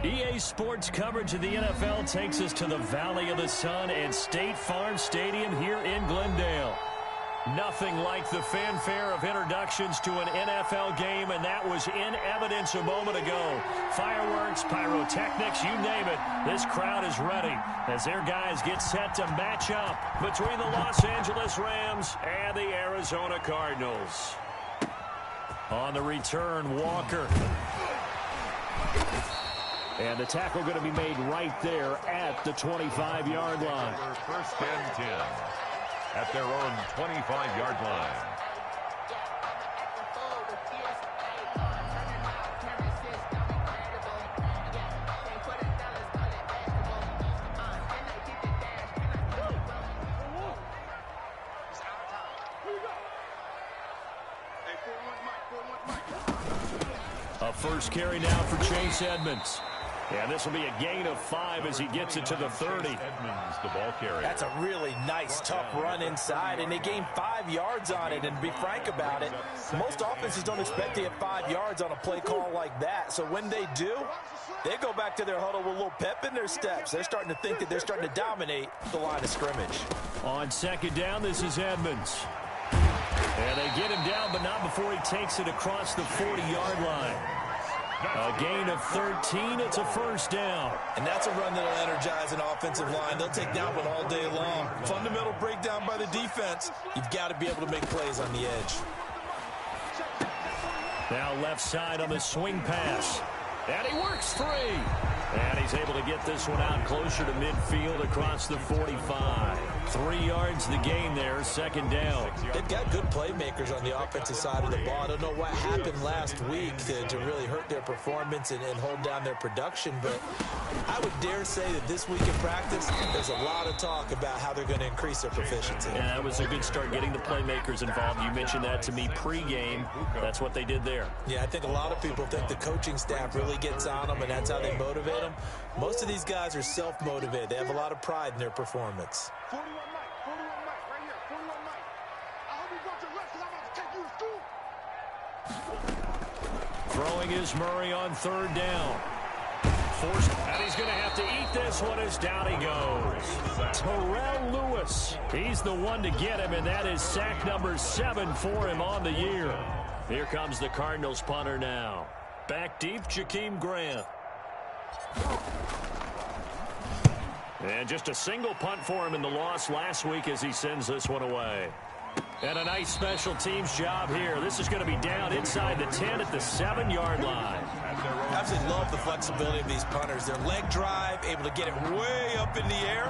EA Sports coverage of the NFL takes us to the Valley of the Sun and State Farm Stadium here in Glendale. Nothing like the fanfare of introductions to an NFL game, and that was in evidence a moment ago. Fireworks, pyrotechnics, you name it. This crowd is ready as their guys get set to match up between the Los Angeles Rams and the Arizona Cardinals. On the return, Walker. And the tackle going to be made right there at the 25-yard line. First and 10 at their own 25-yard line. A first carry now for Chase Edmonds. Yeah, this will be a gain of 5 as he gets it to the 30. Edmonds, the ball carrier. That's a really nice, tough run inside, and they gained 5 yards on it. And to be frank about it, most offenses don't expect to get 5 yards on a play call like that. So when they do, they go back to their huddle with a little pep in their steps. They're starting to think that they're starting to dominate the line of scrimmage. On second down, this is Edmonds. And they get him down, but not before he takes it across the 40-yard line. A gain of 13. It's a first down. And that's a run that will energize an offensive line. They'll take that one all day long. Fundamental breakdown by the defense. You've got to be able to make plays on the edge. Now left side on the swing pass. And he works free. And he's able to get this one out closer to midfield across the 45. 3 yards the gain there, second down. They've got good playmakers on the offensive side of the ball. I don't know what happened last week to really hurt their performance and hold down their production, but I would dare say that this week in practice, there's a lot of talk about how they're going to increase their proficiency. And that was a good start getting the playmakers involved. You mentioned that to me pregame. That's what they did there. Yeah, I think a lot of people think the coaching staff really gets on them, and that's how they motivate them. Most of these guys are self-motivated. They have a lot of pride in their performance. 41 Mike, right here, 41 Mike. I hope you brought your left because I'm about to take you to school. Throwing is Murray on third down. Forced, and he's going to have to eat this one as down he goes. Terrell Lewis, he's the one to get him, and that is sack number 7 for him on the year. Here comes the Cardinals punter now. Back deep, Jakeem Grant. And just a single punt for him in the loss last week as he sends this one away. And a nice special teams job here. This is going to be down inside the 10 at the 7-yard line. I absolutely love the flexibility of these punters. Their leg drive, able to get it way up in the air,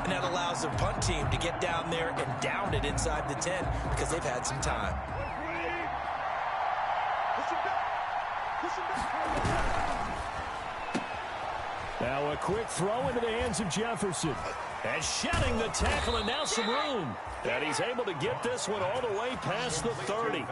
and that allows their punt team to get down there and down it inside the 10 because they've had some time. Now a quick throw into the hands of Jefferson. And shedding the tackle, and now some room. And he's able to get this one all the way past the 30.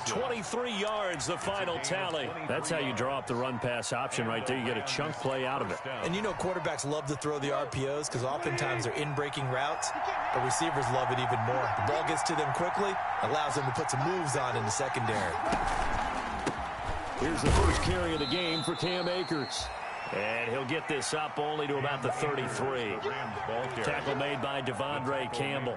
23 yards, the final tally. That's how you draw up the run-pass option right there. You get a chunk play out of it. And you know quarterbacks love to throw the RPOs because oftentimes they're in-breaking routes. But receivers love it even more. The ball gets to them quickly, allows them to put some moves on in the secondary. Here's the first carry of the game for Cam Akers. And he'll get this up only to about the 33. Tackle made by Devondre Campbell.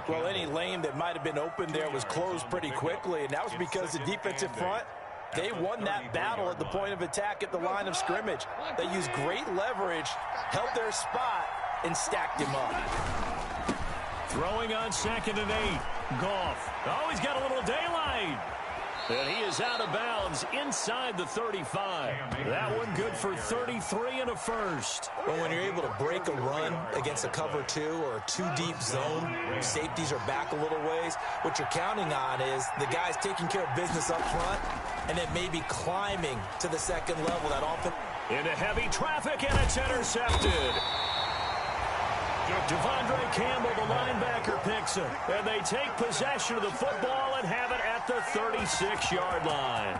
Well, any lane that might have been open there was closed pretty quickly, and that was because the defensive front, they won that battle at the point of attack at the line of scrimmage. They used great leverage, held their spot, and stacked him up. Throwing on 2nd and 8. Goff. Oh, he's got a little daylight. And he is out of bounds inside the 35. That one good for 33 and a first. Well, when you're able to break a run against a cover 2 or a 2-deep zone, safeties are back a little ways. What you're counting on is the guys taking care of business up front and then maybe climbing to the second level. That often into heavy traffic, and it's intercepted. Devondre Campbell, the linebacker, picks him. And they take possession of the football and have it at the 36-yard line.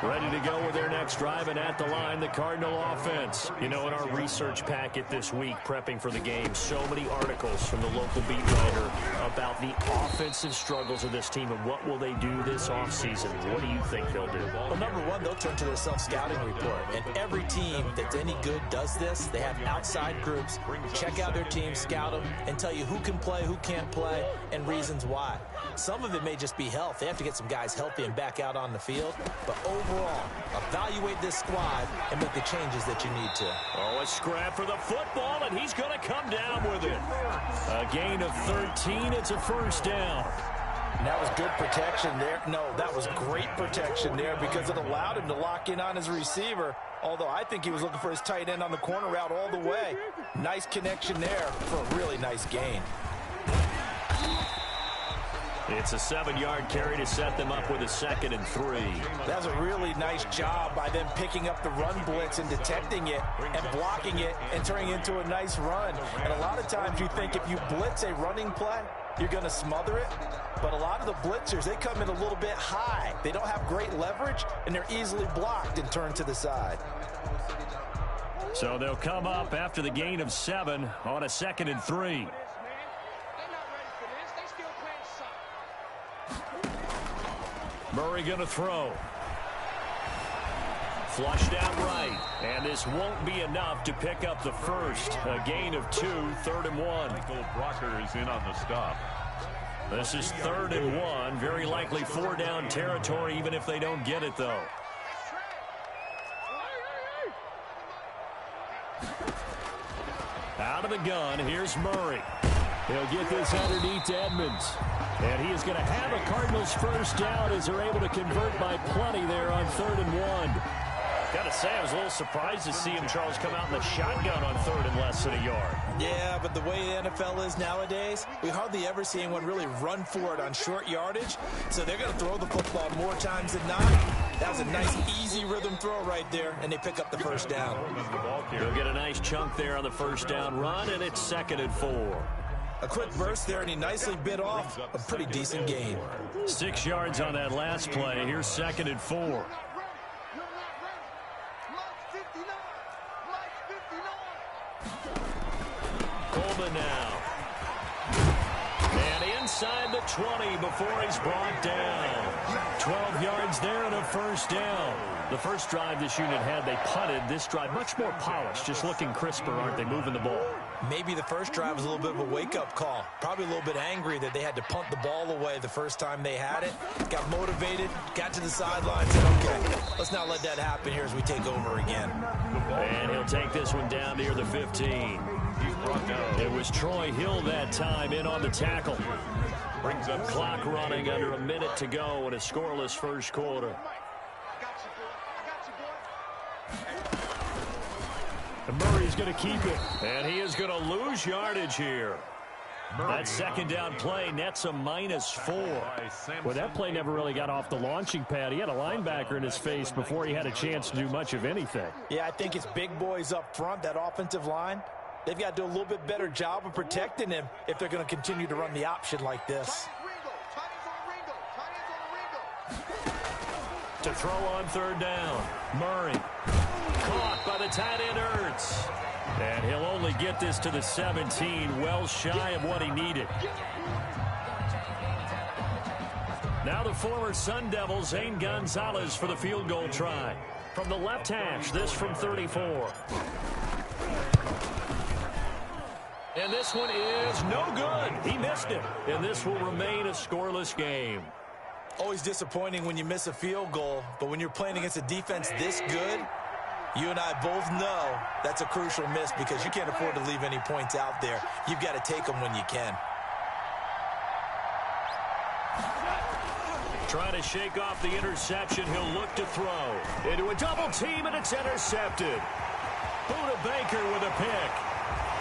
Ready to go with their next drive, and at the line, the Cardinal offense. You know, in our research packet this week, prepping for the game, so many articles from the local beat writer about the offensive struggles of this team and what will they do this offseason. What do you think they'll do? Well, number one, they'll turn to their self-scouting report. And every team that's any good does this. They have outside groups, check out their team, scout them, and tell you who can play, who can't play, and reasons why. Some of it may just be health. They have to get some guys healthy and back out on the field. But overall, evaluate this squad and make the changes that you need to. Oh, a scrap for the football, and he's going to come down with it. A gain of 13. It's a first down. And that was good protection there. No, that was great protection there because it allowed him to lock in on his receiver, although I think he was looking for his tight end on the corner route all the way. Nice connection there for a really nice gain. It's a 7-yard carry to set them up with a 2nd and 3. That's a really nice job by them picking up the run blitz and detecting it and blocking it and turning it into a nice run. And a lot of times you think if you blitz a running play, you're going to smother it. But a lot of the blitzers, they come in a little bit high. They don't have great leverage, and they're easily blocked and turned to the side. So they'll come up after the gain of 7 on a 2nd and 3. Murray going to throw. Flushed out right. And this won't be enough to pick up the first. A gain of 2, 3rd and 1. Michael Brocker is in on the stop. This is 3rd and 1. Very likely 4-down territory, even if they don't get it, though. Out of the gun, here's Murray. He'll get this underneath to Edmonds. And he is going to have a Cardinals first down as they're able to convert by plenty there on 3rd and 1. Got to say, I was a little surprised to see him, Charles, come out in the shotgun on 3rd and less than a yard. Yeah, but the way the NFL is nowadays, we hardly ever see anyone really run for it on short yardage. So they're going to throw the football more times than not. That was a nice, easy rhythm throw right there, and they pick up the first down. He'll get a nice chunk there on the first down run, and it's 2nd and 4. A quick burst there, and he nicely bit off a pretty decent gain. 6 yards on that last play. Here's 2nd and 4. Coleman now. And inside the 20 before he's brought down. 12 yards there and a first down. The first drive this unit had, they punted. This drive, much more polished, just looking crisper, aren't they, moving the ball? Maybe the first drive was a little bit of a wake-up call. Probably a little bit angry that they had to punt the ball away the first time they had it. Got motivated, got to the sideline, said, okay, let's not let that happen here as we take over again. And he'll take this one down near the 15. It was Troy Hill that time in on the tackle. Brings up clock running under a minute to go in a scoreless first quarter. And Murray's going to keep it. And he is going to lose yardage here. That second down play nets a -4. Well, that play never really got off the launching pad. He had a linebacker in his face before he had a chance to do much of anything. Yeah, I think it's big boys up front, that offensive line. They've got to do a little bit better job of protecting him if they're going to continue to run the option like this. To throw on 3rd down. Murray. Caught by the tight end, Ertz. And he'll only get this to the 17, well shy of what he needed. Now the former Sun Devil, Zane Gonzalez, for the field goal try. From the left hash, this from 34. And this one is no good. He missed it. And this will remain a scoreless game. Always disappointing when you miss a field goal, but when you're playing against a defense this good, you and I both know that's a crucial miss because you can't afford to leave any points out there. You've got to take them when you can. Trying to shake off the interception. He'll look to throw. Into a double team, and it's intercepted. Buda Baker with a pick.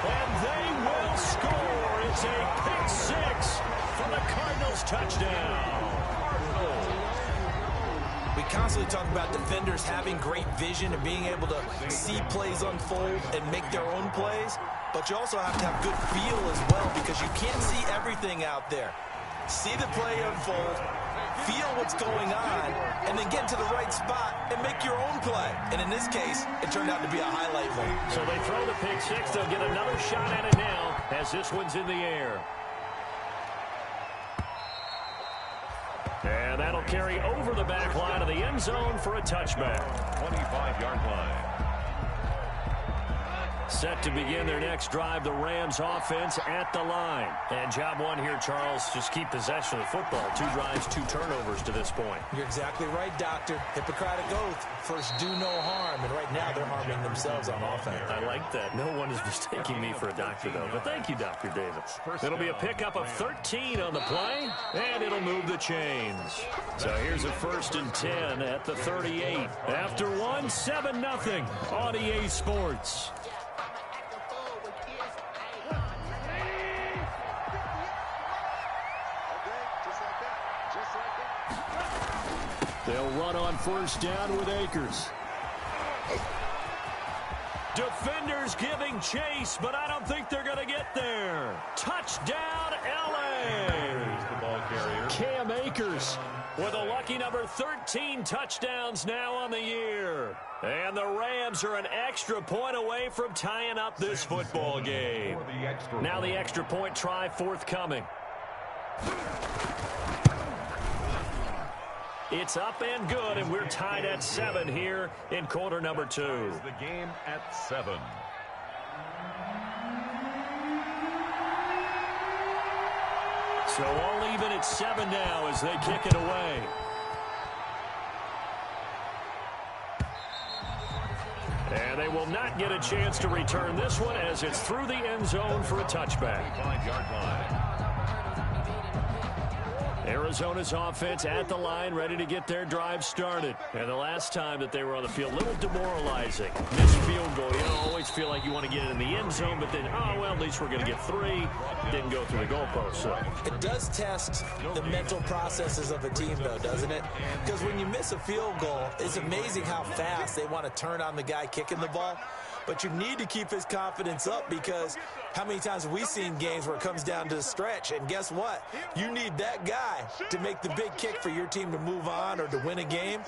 And they will score. It's a pick 6 for the Cardinals touchdown. We constantly talk about defenders having great vision and being able to see plays unfold and make their own plays. But you also have to have good feel as well because you can't see everything out there. see the play unfold, feel what's going on, and then get into the right spot and make your own play. And in this case, it turned out to be a highlight one. So they throw the pick six. They'll get another shot at it now as this one's in the air. And that'll carry over the back line of the end zone for a touchback. 25-yard line. Set to begin their next drive, the Rams offense at the line. And job one here, Charles, just keep possession of the football. 2 drives, 2 turnovers to this point. You're exactly right, Doctor. Hippocratic oath. First, do no harm. And right now, they're harming themselves on offense. I like that. No one is mistaking me for a doctor, though. But thank you, Dr. Davis. It'll be a pickup of 13 on the play, and it'll move the chains. So here's a 1st and 10 at the 38. After one, 7-0 on EA Sports. They'll run on 1st down with Akers. Defenders giving chase, but I don't think they're going to get there. Touchdown, L.A. The ball carrier. Cam Akers with a lucky number 13 touchdowns now on the year. And the Rams are an extra point away from tying up this football game. Now the extra point try forthcoming. It's up and good, and we're tied at 7 here in quarter number 2. The game at 7. So all even at 7 now as they kick it away. And they will not get a chance to return this one as it's through the end zone for a touchback. 5-yard line. Arizona's offense at the line, ready to get their drive started. And the last time that they were on the field, a little demoralizing. Missed field goal. You don't always feel like you want to get it in the end zone, but then, oh, well, at least we're going to get 3. Didn't go through the goalpost. So it does test the mental processes of a team, though, doesn't it? Because when you miss a field goal, it's amazing how fast they want to turn on the guy kicking the ball. But you need to keep his confidence up because how many times have we seen games where it comes down to the stretch? And guess what? You need that guy to make the big kick for your team to move on or to win a game.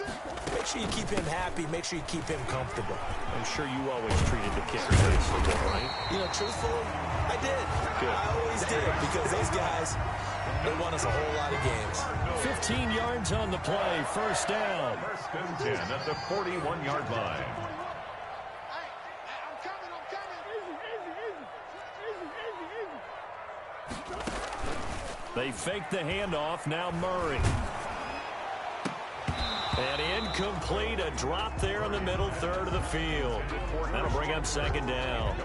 Make sure you keep him happy. Make sure you keep him comfortable. I'm sure you always treated the kicker nicely, right? You know, truthfully, I did. Good. I always did because those guys, they won us a whole lot of games. 15 yards on the play, 1st down. 1st and 10 at the 41-yard line. They fake the handoff. Now Murray. And incomplete. A drop there in the middle third of the field. That'll bring up 2nd down.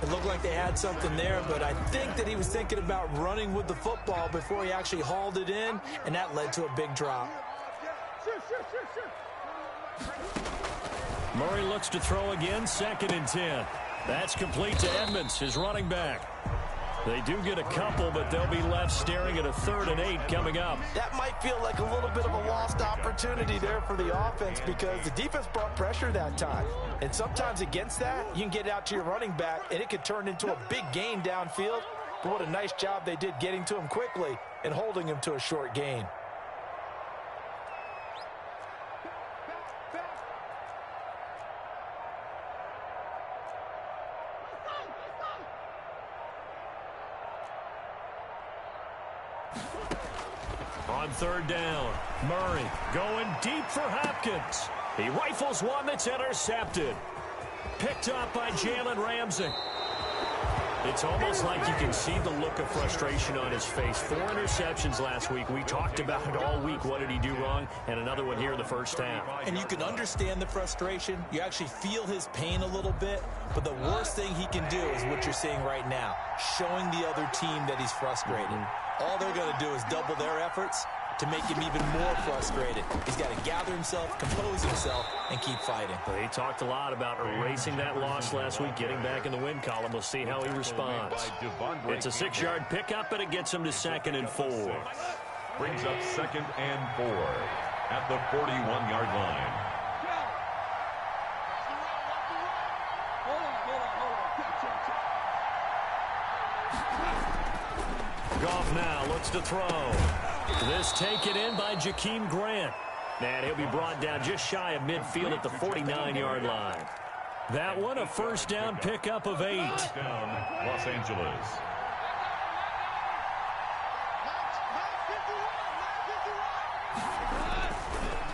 It looked like they had something there, but I think that he was thinking about running with the football before he actually hauled it in, and that led to a big drop. Murray looks to throw again. 2nd and 10. That's complete to Edmonds, his running back. They do get a couple, but they'll be left staring at a 3rd and 8 coming up. That might feel like a little bit of a lost opportunity there for the offense because the defense brought pressure that time. And sometimes against that, you can get out to your running back, and it could turn into a big gain downfield. But what a nice job they did getting to him quickly and holding him to a short gain. On 3rd down, Murray going deep for Hopkins. He rifles one that's intercepted. Picked up by Jalen Ramsey. It's almost like you can see the look of frustration on his face. 4 interceptions last week. We talked about it all week. What did he do wrong? And another one here in the 1st half. And you can understand the frustration. You actually feel his pain a little bit. But the worst thing he can do is what you're seeing right now, showing the other team that he's frustrated. All they're going to do is double their efforts to make him even more frustrated. He's got to gather himself, compose himself, and keep fighting. He talked a lot about erasing that loss last week, getting back in the win column. We'll see how he responds. It's a 6-yard pickup, and it gets him to 2nd and 4. Brings up 2nd and 4 at the 41-yard line. Goff now looks Looks to throw. This taken in by Jakeem Grant. And he'll be brought down just shy of midfield at the 49-yard line. That one, a first down pickup of 8. First down, Los Angeles.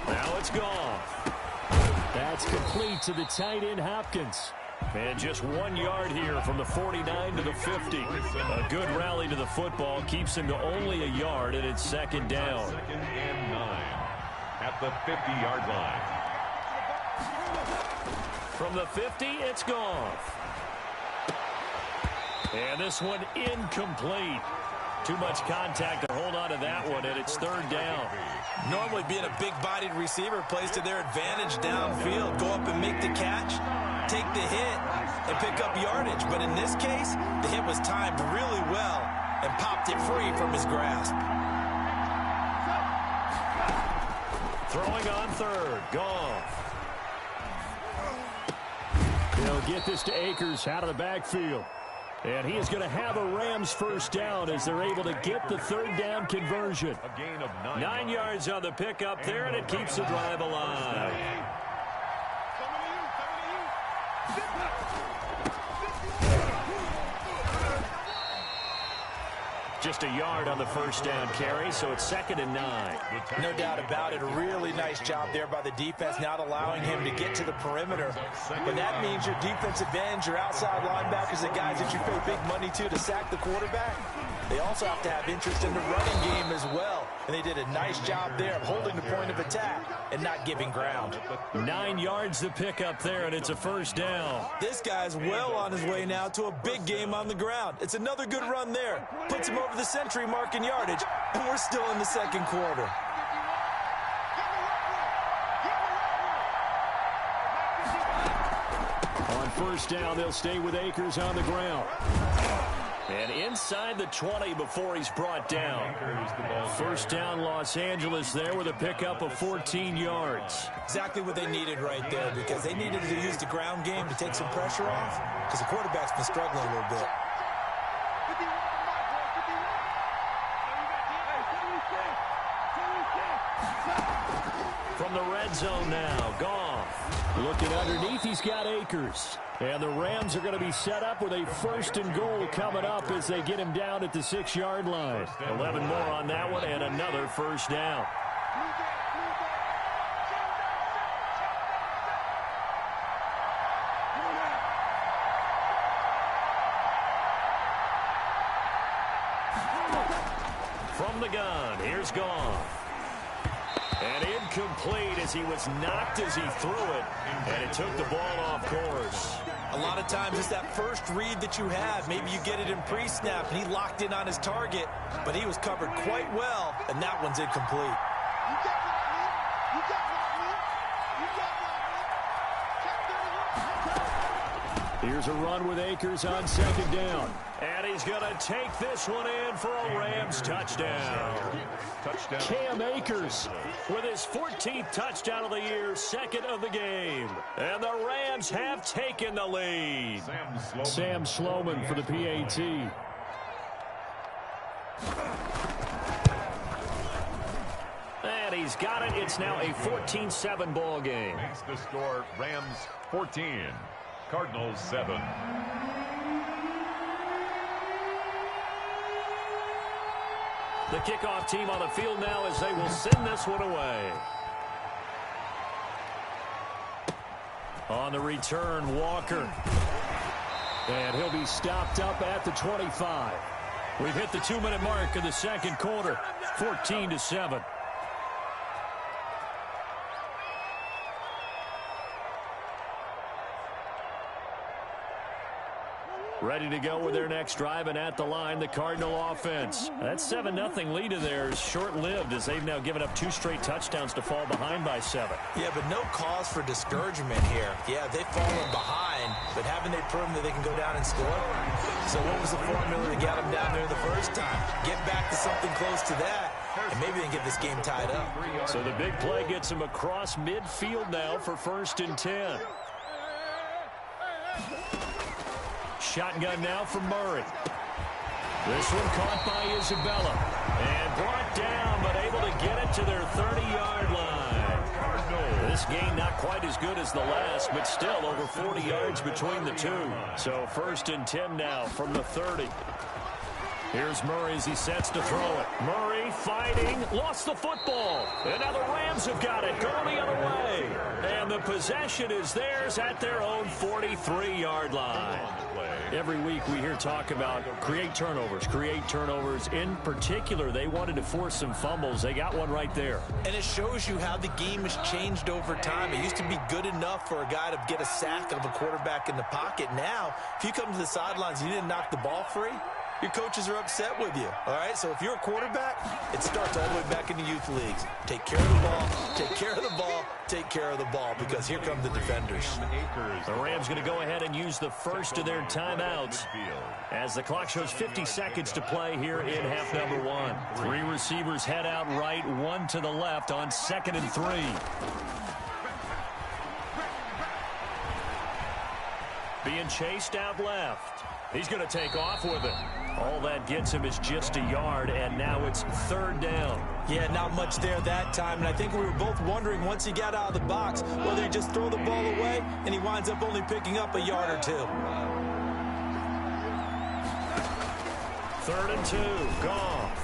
Now it's gone. That's complete to the tight end, Hopkins. And just 1 yard here from the 49 to the 50. A good rally to the football keeps him to only a yard, and it's second down. Second and 9 at the 50-yard line. From the 50, it's gone. And this one incomplete. Too much contact to hold on to that one, and it's third down. Normally being a big-bodied receiver plays to their advantage downfield. Go up and make the catch, take the hit, and pick up yardage. But in this case, the hit was timed really well and popped it free from his grasp. Throwing on third. Goff. They'll get this to Akers out of the backfield. And he is going to have a Rams first down as they're able to get the third down conversion. A gain of 9 yards on the pickup there, and it keeps the drive alive. Just a yard on the first down carry, so it's second and 9. No doubt about it. A really nice job there by the defense, not allowing him to get to the perimeter. But that means your defensive ends, your outside linebackers, the guys that you pay big money to sack the quarterback, they also have to have interest in the running game as well. And they did a nice job there of holding the point of attack and not giving ground. 9 yards to pick up there, and it's a first down. This guy's well on his way now to a big game on the ground. It's another good run there. Puts him over the century mark in yardage, and we're still in the second quarter. On first down, they'll stay with Akers on the ground. And inside the 20 before he's brought down. First down, Los Angeles there with a pickup of 14 yards. Exactly what they needed right there, because they needed to use the ground game to take some pressure off, because the quarterback's been struggling a little bit. From the red zone now, Goff. Looking underneath, he's got Akers. And the Rams are going to be set up with a first and goal coming up as they get him down at the 6-yard line. 11 more on that one and another first down. From the gun, here's Goff. And incomplete as he was knocked as he threw it, and it took the ball off course. A lot of times it's that first read that you have. Maybe you get it in pre-snap, and he locked in on his target, but he was covered quite well, and that one's incomplete. Here's a run with Akers on second down. And he's going to take this one in for a Rams touchdown. Cam Akers with his 14th touchdown of the year, second of the game. And the Rams have taken the lead. Sam Sloman for the PAT. And he's got it. It's now a 14-7 ball game. Makes the score Rams 14, Cardinals 7. The kickoff team on the field now as they will send this one away. On the return, Walker. And he'll be stopped up at the 25. We've hit the 2-minute mark in the second quarter, 14-7. Ready to go with their next drive, and at the line, the Cardinal offense. That 7-0 lead of theirs short-lived as they've now given up 2 straight touchdowns to fall behind by 7. Yeah, but no cause for discouragement here. Yeah, they've fallen behind, but haven't they proven that they can go down and score? So what was the formula to get them down there the first time? Get back to something close to that, and maybe they can get this game tied up. So the big play gets them across midfield now for 1st and 10. Shotgun now from Murray. This one caught by Isabella. And brought down, but able to get it to their 30-yard line. This game not quite as good as the last, but still over 40 yards between the two. So 1st and 10 now from the 30. Here's Murray as he sets to throw it. Murray fighting, lost the football. And now the Rams have got it, going the other way. And the possession is theirs at their own 43-yard line. Every week we hear talk about create turnovers. In particular, they wanted to force some fumbles. They got one right there. And it shows you how the game has changed over time. It used to be good enough for a guy to get a sack of a quarterback in the pocket. Now, if you come to the sidelines and you didn't knock the ball free, your coaches are upset with you, all right? So if you're a quarterback, it starts all the way back in the youth leagues. Take care of the ball, take care of the ball, take care of the ball, because here come the defenders. The Rams going to go ahead and use the first of their timeouts as the clock shows 50 seconds to play here in half number 1. 3 receivers head out right, 1 to the left on 2nd and 3. Being chased out left. He's going to take off with it. All that gets him is just a yard, and now it's 3rd down. Yeah, not much there that time, and I think we were both wondering once he got out of the box whether he just throw the ball away, and he winds up only picking up a yard or 2. 3rd and 2, Goff.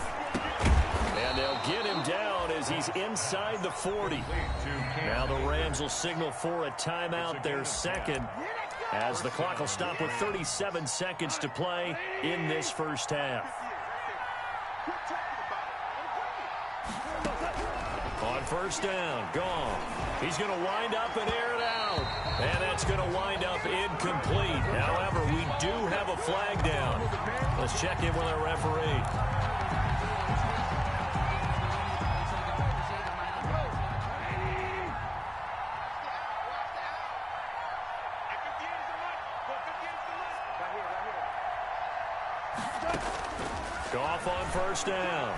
And they'll get him down as he's inside the 40. Now the Rams will signal for a timeout, their 2nd. As the clock will stop with 37 seconds to play in this first half. On 1st down, Goff. He's going to wind up and air it out. And that's going to wind up incomplete. However, we do have a flag down. Let's check in with our referee. Goff on 1st down.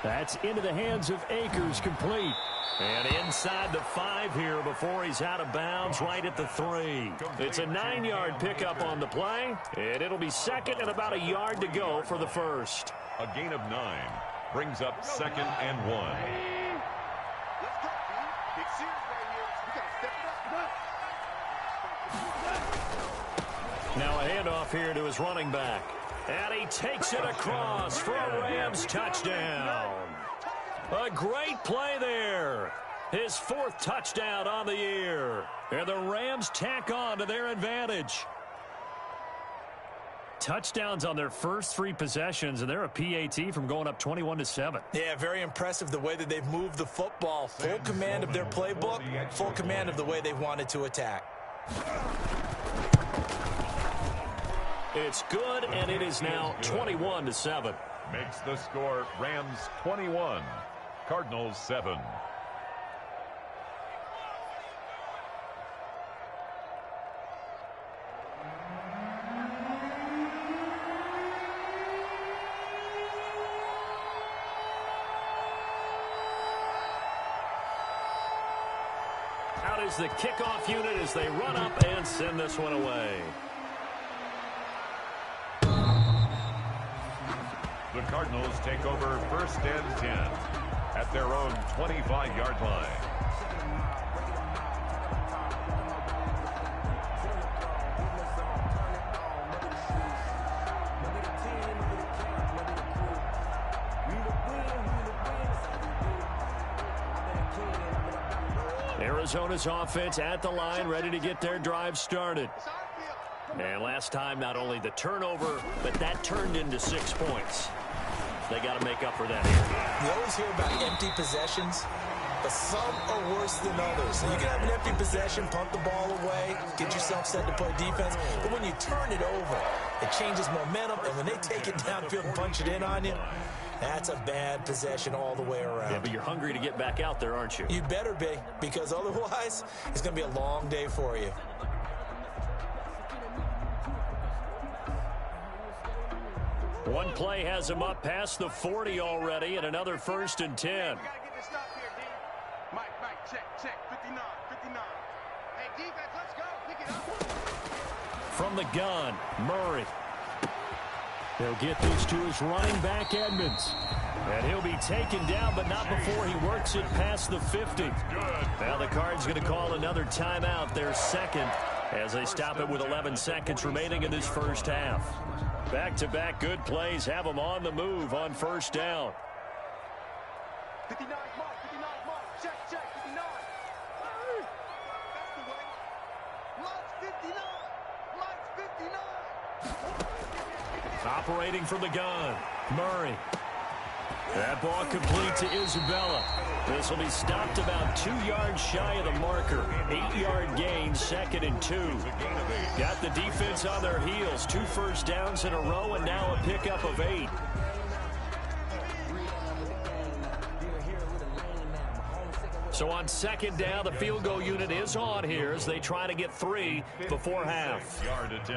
That's into the hands of Akers, complete. And inside the 5 here before he's out of bounds right at the 3. It's a 9-yard pickup on the play, and it'll be 2nd and about a yard to go for the 1st. A gain of 9 brings up 2nd and 1. Let's go, B. Big series right here. We got to step it up. Now a handoff here to his running back. And he takes it across for a Rams touchdown. A great play there. His 4th touchdown on the year. And the Rams tack on to their advantage. Touchdowns on their first 3 possessions, and they're a PAT from going up 21-7. Yeah, very impressive the way that they've moved the football. Full command of their playbook, full command of the way they've wanted to attack. It's good, and it is now 21-7. Makes the score Rams 21, Cardinals 7. Out is the kickoff unit as they run up and send this one away. The Cardinals take over 1st and 10 at their own 25-yard line. Arizona's offense at the line, ready to get their drive started. And last time, not only the turnover, but that turned into 6 points. They got to make up for that here. You always hear about empty possessions, but some are worse than others. So you can have an empty possession, punt the ball away, get yourself set to play defense. But when you turn it over, it changes momentum. And when they take it downfield and punch it in on you, that's a bad possession all the way around. Yeah, but you're hungry to get back out there, aren't you? You better be, because otherwise, it's going to be a long day for you. One play has him up past the 40 already, and another 1st and 10. We got to get this stop here, D. Mike, check. 59. Hey, defense, let's go. Pick it up. From the gun, Murray. He'll get this to his running back, Edmonds. And he'll be taken down, but not before he works it past the 50. Now the Cards going to call another timeout, their second, as they stop it with 11 seconds remaining in this first half. Back-to-back good plays have them on the move on first down. 59 mark, 59 mark. Check, 59. That's the way. Mark's 59. Mark's 59. Operating from the gun, Murray. That ball complete to Isabella. This will be stopped about 2 yards shy of the marker. 8-yard gain, 2nd and 2. Got the defense on their heels. 2 first downs in a row, and now a pickup of 8. So on second down, the field goal unit is on here as they try to get 3 before half.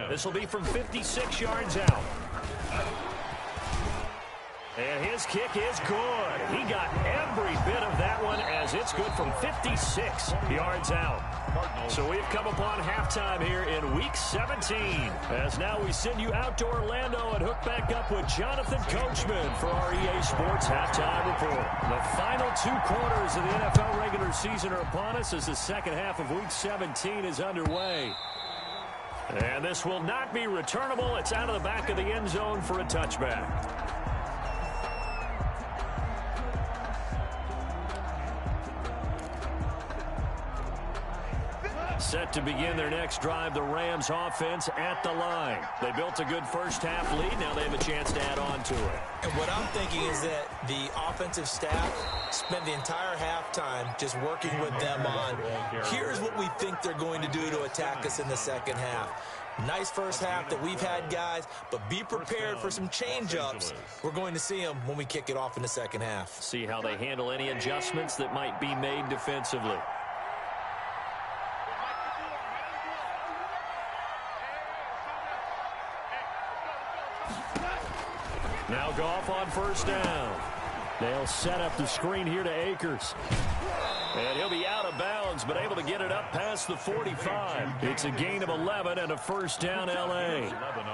This will be from 56 yards out. And his kick is good. He got every bit of that one as it's good from 56 yards out. So we've come upon halftime here in Week 17. As now we send you out to Orlando and hook back up with Jonathan Coachman for our EA Sports Halftime Report. The final 2 quarters of the NFL regular season are upon us as the second half of Week 17 is underway. And this will not be returnable. It's out of the back of the end zone for a touchback. Set to begin their next drive, the Rams offense at the line. They built a good first half lead. Now they have a chance to add on to it. And what I'm thinking is that the offensive staff spent the entire halftime just working with them on, here's what we think they're going to do to attack us in the second half. Nice first half that we've had, guys, but be prepared for some change-ups. We're going to see them when we kick it off in the second half. See how they handle any adjustments that might be made defensively. Now Goff on first down. They'll set up the screen here to Akers. And he'll be out of bounds, but able to get it up past the 45. It's a gain of 11 and a first down, L.A.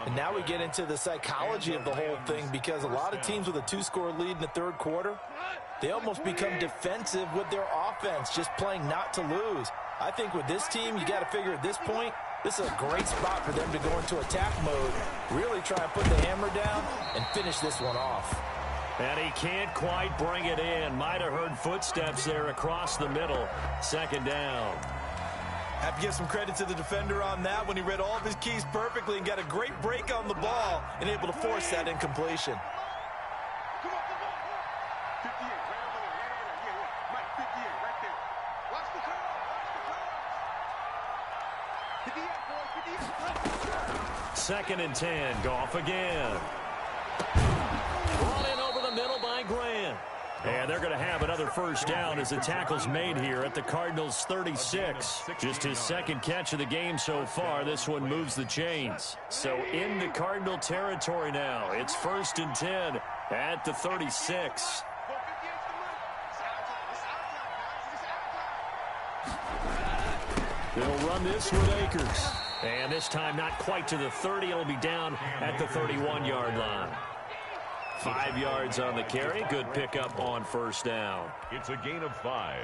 And now we get into the psychology of the whole thing, because a lot of teams with a 2-score lead in the third quarter, they almost become defensive with their offense, just playing not to lose. I think with this team, you got to figure at this point, this is a great spot for them to go into attack mode, really try and put the hammer down and finish this one off. And he can't quite bring it in. Might have heard footsteps there across the middle. Second down. Have to give some credit to the defender on that when he read all of his keys perfectly and got a great break on the ball and able to force that incompletion. Come on, come on. 58, right over there, right over there. Yeah. Mike, 58, right there. Watch the curve, watch the curve. 58, boy, 58. Second and 10. Goff again. Brought in over the middle by Grant. And they're going to have another first down as the tackle's made here at the Cardinals' 36. Just his second catch of the game so far. This one moves the chains. So into Cardinal territory now. It's first and 10 at the 36. They'll run this with Akers. And this time not quite to the 30. It'll be down at the 31-yard line. 5 yards on the carry. Good pickup on first down. It's a gain of 5.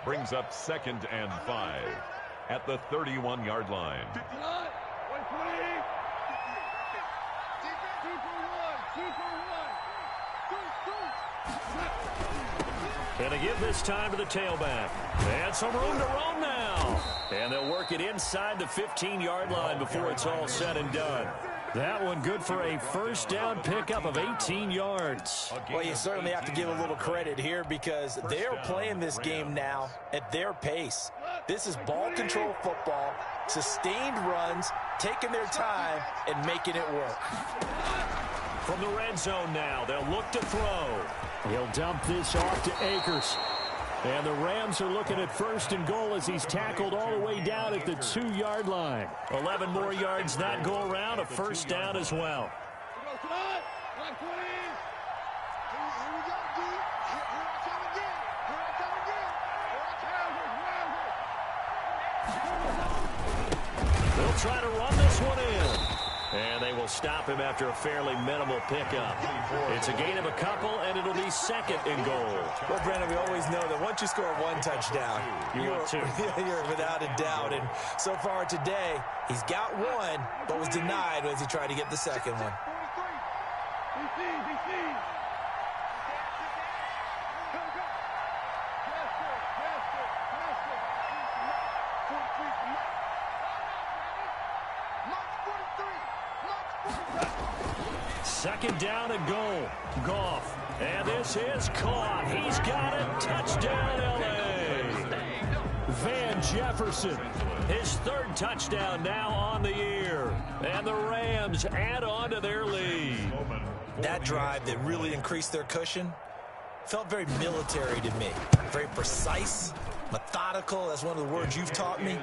Brings up 2nd and 5 at the 31-yard line. 59, 120. And to give this time to the tailback. And some room to roam now. And they'll work it inside the 15-yard line before it's all said and done. That one good for a first down pickup of 18 yards. Well, you certainly have to give a little credit here because they're playing this game now at their pace. This is ball control football, sustained runs, taking their time, and making it work. From the red zone now, they'll look to throw. He'll dump this off to Akers. And the Rams are looking at first and goal as he's tackled all the way down at the 2-yard line. 11 more yards that go around, a first down as well. They'll try to run this one in. And they will stop him after a fairly minimal pickup. It's a gain of a couple, and it'll be second and goal. Well, Brandon, we always know that once you score one touchdown, you're without a doubt. And so far today, he's got one, but was denied as he tried to get the second one. Second down and goal. Goff. And this is caught. He's got it. Touchdown, L.A. Van Jefferson. His third touchdown now on the year. And the Rams add on to their lead. That drive that really increased their cushion felt very military to me. Very precise, methodical. That's one of the words you've taught me.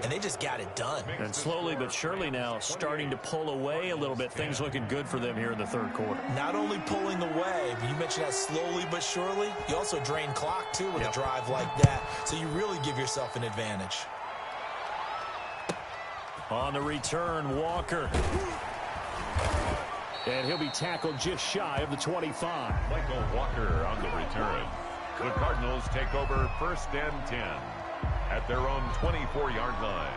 And they just got it done. And slowly but surely now starting to pull away a little bit. Things looking good for them here in the third quarter. Not only pulling away, but you mentioned that slowly but surely. You also drain clock, too, with a drive like that. So you really give yourself an advantage. On the return, Walker. And he'll be tackled just shy of the 25. Michael Walker on the return. The Cardinals take over 1st and 10 at their own 24-yard line.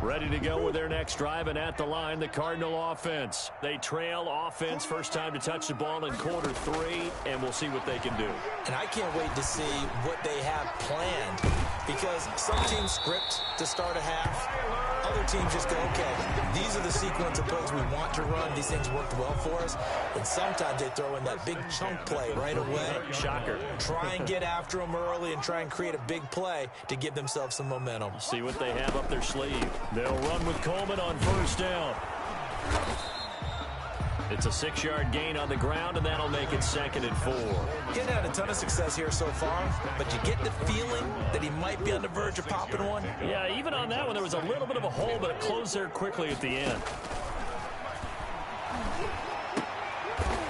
Ready to go with their next drive, and at the line, the Cardinal offense. They trail offense, first time to touch the ball in quarter 3, and we'll see what they can do. And I can't wait to see what they have planned, because some teams script to start a half. Other teams just go, okay, these are the sequence of plays we want to run. These things worked well for us. And sometimes they throw in that big chunk play right away. Shocker. Try and get after them early and try and create a big play to give themselves some momentum. See what they have up their sleeve. They'll run with Coleman on first down. It's a 6-yard gain on the ground, and that'll make it 2nd and 4. Getting had a ton of success here so far, but you get the feeling that he might be on the verge of popping one. Yeah, even on that one, there was a little bit of a hole, but it closed there quickly at the end.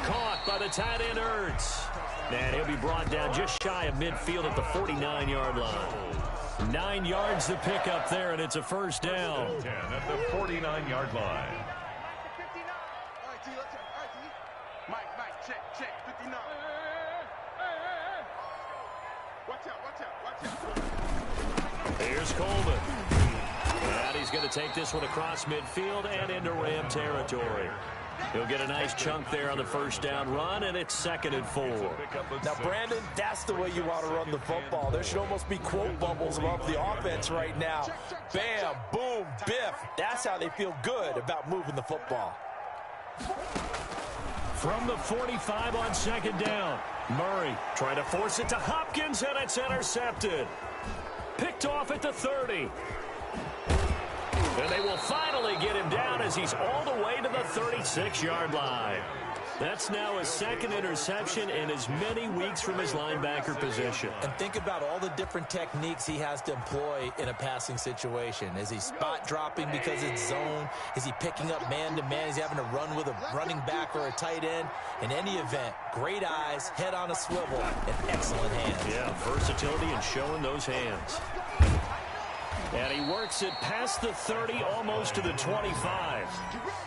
Caught by the tight end, Ertz. And he'll be brought down just shy of midfield at the 49-yard line. 9 yards to pick up there, and it's a first down. 10 at the 49-yard line. Mike, check, 59. Watch out. Here's Coleman. And he's going to take this one across midfield and into Ram territory. He'll get a nice chunk there on the first down run, and it's 2nd and 4. Now, Brandon, that's the way you want to run the football. There should almost be quote bubbles above the offense right now. Bam, boom, biff. That's how they feel good about moving the football. From the 45 on 2nd down. Murray trying to force it to Hopkins, and it's intercepted. Picked off at the 30. And they will finally get him down as he's all the way to the 36-yard line. That's now his 2nd interception in as many weeks from his linebacker position. And think about all the different techniques he has to employ in a passing situation. Is he spot dropping because it's zone? Is he picking up man-to-man? Is he having to run with a running back or a tight end? In any event, great eyes, head on a swivel, and excellent hands. Yeah, versatility and showing those hands. And he works it past the 30, almost to the 25.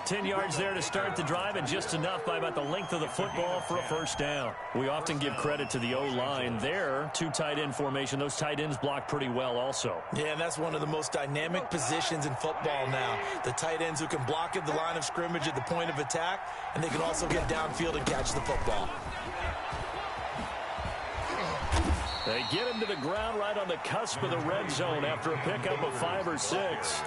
10 yards there to start the drive, and just enough by about the length of the football for a first down. We often give credit to the O-line there. 2 tight end formation. Those tight ends block pretty well also. Yeah, and that's one of the most dynamic positions in football now. The tight ends who can block at the line of scrimmage at the point of attack, and they can also get downfield and catch the football. They get him to the ground right on the cusp of the red zone after a pickup of 5 or 6.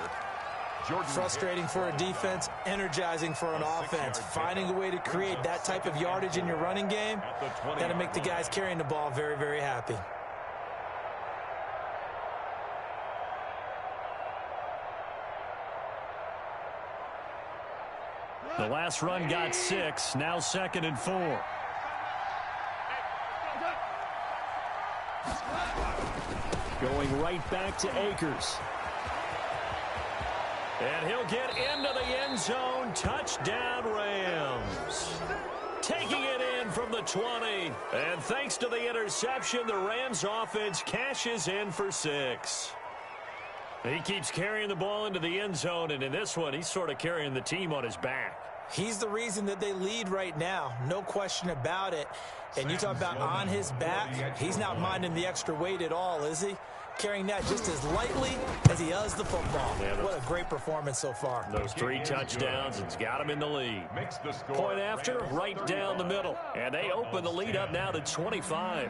Frustrating for a defense, energizing for an offense. Finding a way to create that type of yardage in your running game, got to make the guys carrying the ball very, very happy. The last run got 6, now 2nd and 4. Going right back to Akers. And he'll get into the end zone. Touchdown, Rams. Taking it in from the 20. And thanks to the interception, the Rams offense cashes in for 6. He keeps carrying the ball into the end zone, and in this one, he's sort of carrying the team on his back. He's the reason that they lead right now. No question about it. And you talk about on his back, he's not minding the extra weight at all, is he? Carrying that just as lightly as he does the football. Yeah, what a great performance so far. Those 3 touchdowns, it's got him in the lead. Point after, right down the middle. And they open the lead up now to 25.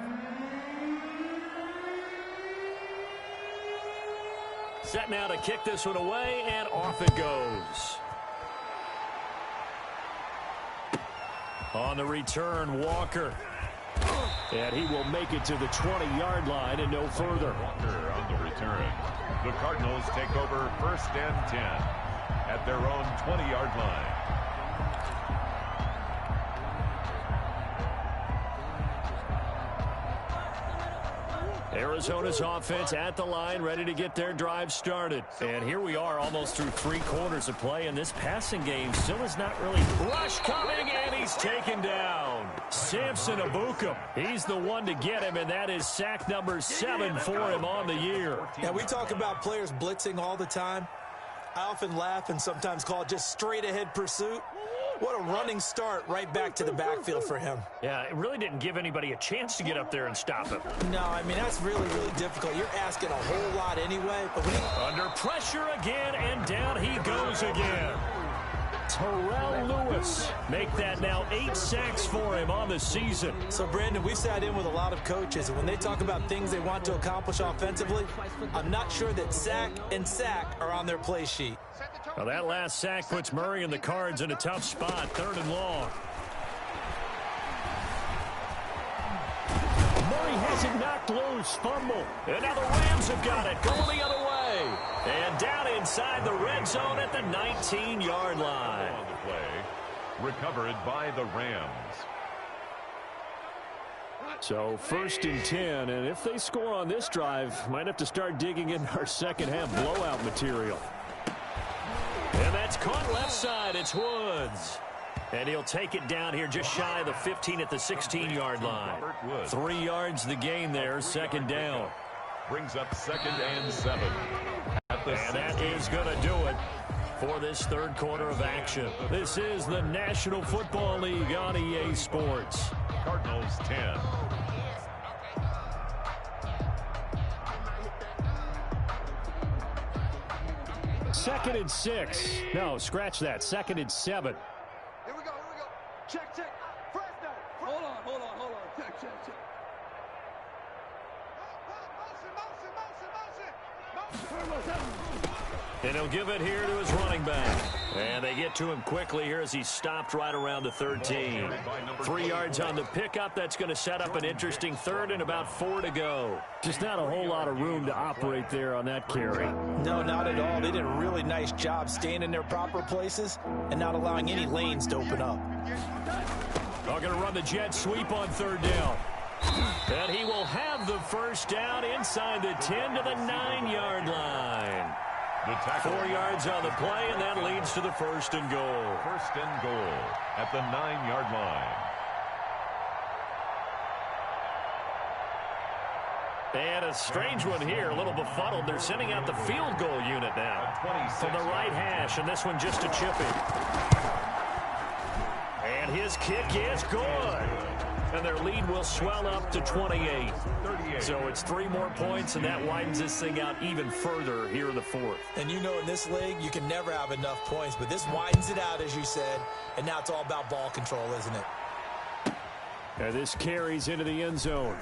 Set now to kick this one away, and off it goes. On the return, Walker. And he will make it to the 20-yard line and no further. Walker on the return. The Cardinals take over 1st and 10 at their own 20-yard line. Arizona's offense at the line, ready to get their drive started. And here we are almost through 3 quarters of play, and this passing game still is not really... Rush coming, and he's taken down. Samson Abukum. He's the one to get him, and that is sack number 7 for him on the year. Yeah, we talk about players blitzing all the time. I often laugh and sometimes call it just straight-ahead pursuit. What a running start right back to the backfield for him. Yeah, it really didn't give anybody a chance to get up there and stop him. No, I mean, that's really, really difficult. You're asking a whole lot anyway. But when under pressure again, and down he goes again. Terrell Lewis make that now 8 sacks for him on the season. So, Brandon, we've sat in with a lot of coaches, and when they talk about things they want to accomplish offensively, I'm not sure that sack and sack are on their play sheet. Well, that last sack puts Murray and the Cards in a tough spot, 3rd and long. Murray has it knocked loose, fumble. And now the Rams have got it, going the other way. And down inside the red zone at the 19-yard line. On the play, recovered by the Rams. So 1st and 10, and if they score on this drive, might have to start digging in our second half blowout material. And that's caught left side. It's Woods. And he'll take it down here just shy of the 15 at the 16-yard line. 3 yards the gain there, 2nd down. Brings up 2nd and 7. And that is going to do it for this 3rd quarter of action. This is the National Football League on EA Sports. Cardinals 10. Second and 6. No, scratch that. 2nd and 7. Here we go. Check. First down. Hold on. Check. Motion. And he'll give it here to his running back. And they get to him quickly here as he's stopped right around the 13. 3 yards on the pickup. That's going to set up an interesting 3rd and about 4 to go. Just not a whole lot of room to operate there on that carry. No, not at all. They did a really nice job staying in their proper places and not allowing any lanes to open up. They're going to run the jet sweep on 3rd down. And he will have the 1st down inside the 10 to the 9-yard line. 4 yards on the play, and that leads to the 1st and goal. 1st and goal at the 9-yard line. And a strange one here, a little befuddled. They're sending out the field goal unit now from the right hash, and this one just a chipping. And his kick is good. And their lead will swell up to 28. So it's 3 more points, and that widens this thing out even further here in the 4th. And you know in this league, you can never have enough points, but this widens it out, as you said, and now it's all about ball control, isn't it? And this carries into the end zone.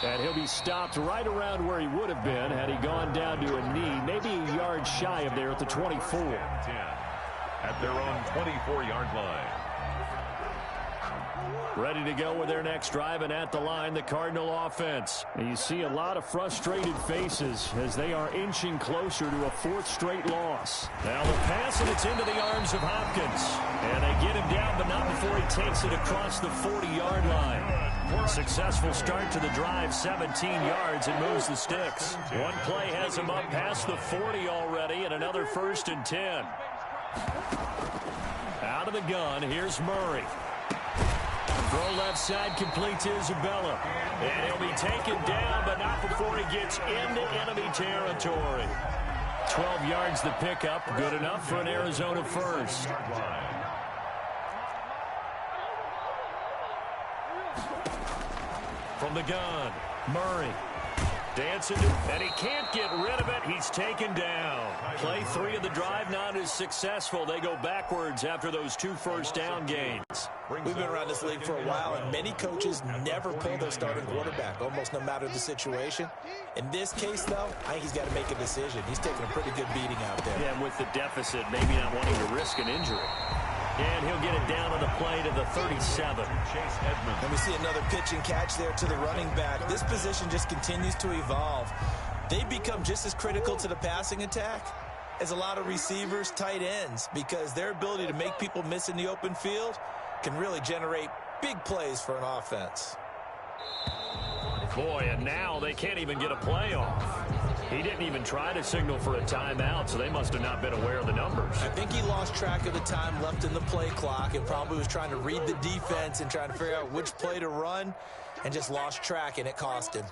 And he'll be stopped right around where he would have been had he gone down to a knee, maybe a yard shy of there at the 24. 10 at their own 24-yard line. Ready to go with their next drive, and at the line, the Cardinal offense. And you see a lot of frustrated faces as they are inching closer to a 4th straight loss. Now the pass, and it's into the arms of Hopkins. And they get him down, but not before he takes it across the 40-yard line. Successful start to the drive, 17 yards, and moves the sticks. One play has him up past the 40 already, and another 1st and 10. Out of the gun, here's Murray. Throw left side, complete to Isabella. And he'll be taken down, but not before he gets into enemy territory. 12 yards the pickup, good enough for an Arizona first. From the gun, Murray. Dancing, and he can't get rid of it. He's taken down. Play 3 of the drive not as successful. They go backwards after those 2 first-down gains. We've been around this league for a while, and many coaches never pull their starting quarterback, almost no matter the situation. In this case, though, I think he's got to make a decision. He's taking a pretty good beating out there. Yeah, with the deficit, maybe not wanting to risk an injury. And he'll get it down on the play to the 37. And we see another pitch and catch there to the running back. This position just continues to evolve. They become just as critical to the passing attack as a lot of receivers, tight ends, because their ability to make people miss in the open field can really generate big plays for an offense. Boy, and now they can't even get a play off. He didn't even try to signal for a timeout, so they must have not been aware of the numbers. I think he lost track of the time left in the play clock and probably was trying to read the defense and trying to figure out which play to run and just lost track, and it cost him.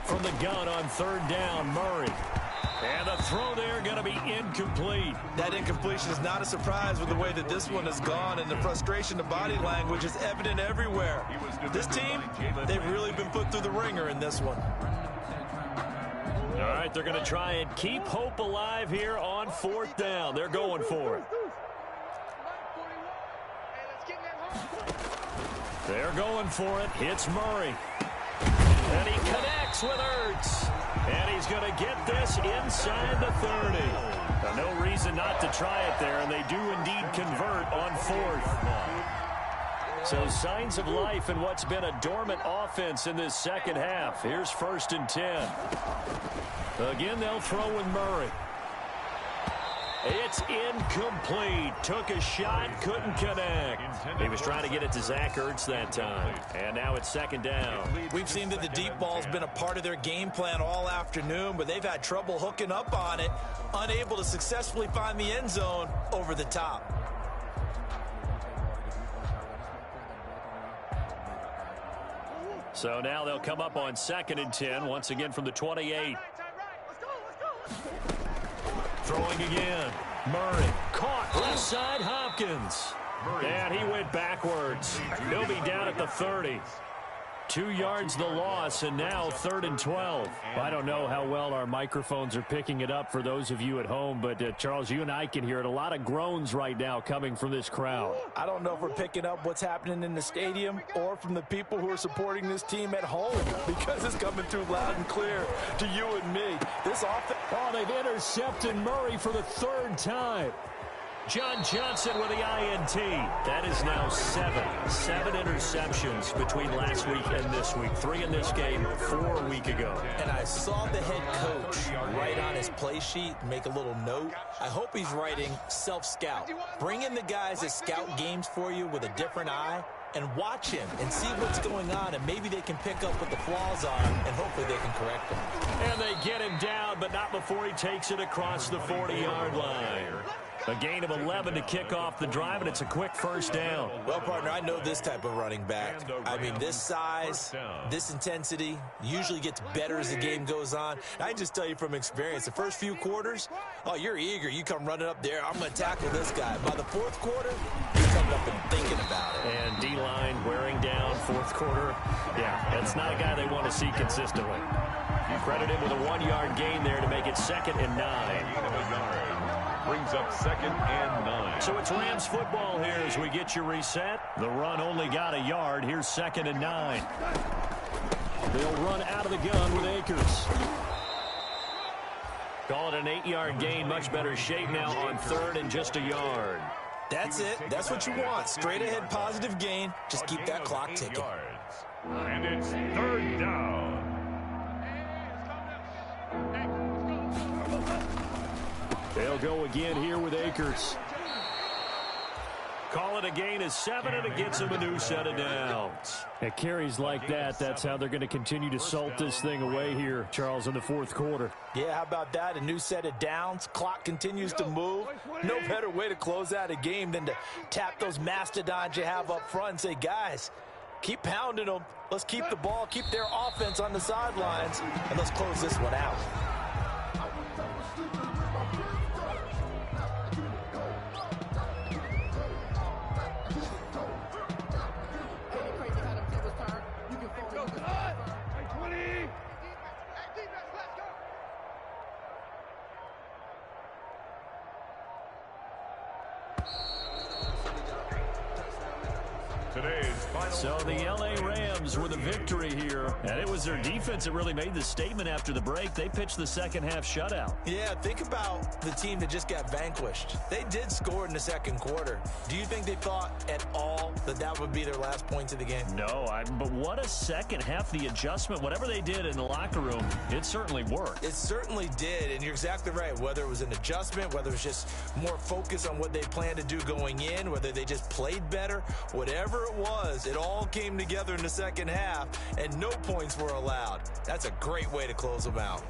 From the gun on 3rd down, Murray. And the throw there going to be incomplete. That incompletion is not a surprise with the way that this one has gone, and the frustration, the body language is evident everywhere. This team, they've really been put through the ringer in this one. All right, they're going to try and keep hope alive here on 4th down. They're going for it. They're going for it. Hits Murray. And he connects with Ertz. And he's going to get this inside the 30. Now, no reason not to try it there, and they do indeed convert on 4th. So signs of life in what's been a dormant offense in this second half. Here's 1st and 10. Again, they'll throw with Murray. It's incomplete. Took a shot, couldn't connect. He was trying to get it to Zach Ertz that time. And now it's 2nd down. We've seen that the deep ball's been a part of their game plan all afternoon, but they've had trouble hooking up on it, unable to successfully find the end zone over the top. So now they'll come up on 2nd and 10, once again from the 28. Throwing again. Murray caught left side, Hopkins. And he went backwards. He'll be down at the 30. 2 yards the loss, and now 3rd and 12. I don't know how well our microphones are picking it up for those of you at home, but Charles, you and I can hear it. A lot of groans right now coming from this crowd. I don't know if we're picking up what's happening in the stadium or from the people who are supporting this team at home, because it's coming through loud and clear to you and me. This offense. Oh, they've intercepted Murray for the 3rd time. John Johnson with the INT. That is now 7 interceptions between last week and this week. 3 in this game, 4 a week ago. And I saw the head coach write on his play sheet, make a little note. I hope he's writing self-scout. Bring in the guys that scout games for you with a different eye and watch him and see what's going on, and maybe they can pick up what the flaws are, and hopefully they can correct them. And they get him down, but not before he takes it across the 40-yard line. A gain of 11 to kick off the drive, and it's a quick 1st down. Well, partner, I know this type of running back. I mean, this size, this intensity usually gets better as the game goes on. I just tell you from experience, the first few quarters, oh, you're eager. You come running up there, I'm going to tackle this guy. By the 4th quarter, you're coming up and thinking about it. And D-line wearing down 4th quarter. Yeah, that's not a guy they want to see consistently. You credit him with a 1-yard gain there to make it 2nd and 9. Brings up 2nd and 9. So it's Rams football here as we get you reset. The run only got a yard. Here's 2nd and 9. They'll run out of the gun with Akers. Call it an 8-yard gain. Much better shape now on 3rd and just a yard. That's it. That's what you want. Straight ahead positive gain. Just keep that clock ticking. And it's 3rd down. They'll go again here with Akers. Call it a gain of 7, and it gets them a new set of downs. At carries like that, that's how they're going to continue to salt this thing away here, Charles, in the fourth quarter. Yeah, how about that? A new set of downs. Clock continues to move. No better way to close out a game than to tap those mastodons you have up front and say, guys, keep pounding them. Let's keep the ball, keep their offense on the sidelines, and let's close this one out. So the L.A. Rams were the victory here, and it was their defense that really made the statement after the break. They pitched the second-half shutout. Yeah, think about the team that just got vanquished. They did score in the second quarter. Do you think they thought at all that that would be their last points of the game? No, but what a second half. The adjustment, whatever they did in the locker room, it certainly worked. It certainly did, and you're exactly right. Whether it was an adjustment, whether it was just more focus on what they planned to do going in, whether they just played better, whatever it was, it all came together in the second half, and no points were allowed. That's a great way to close them out.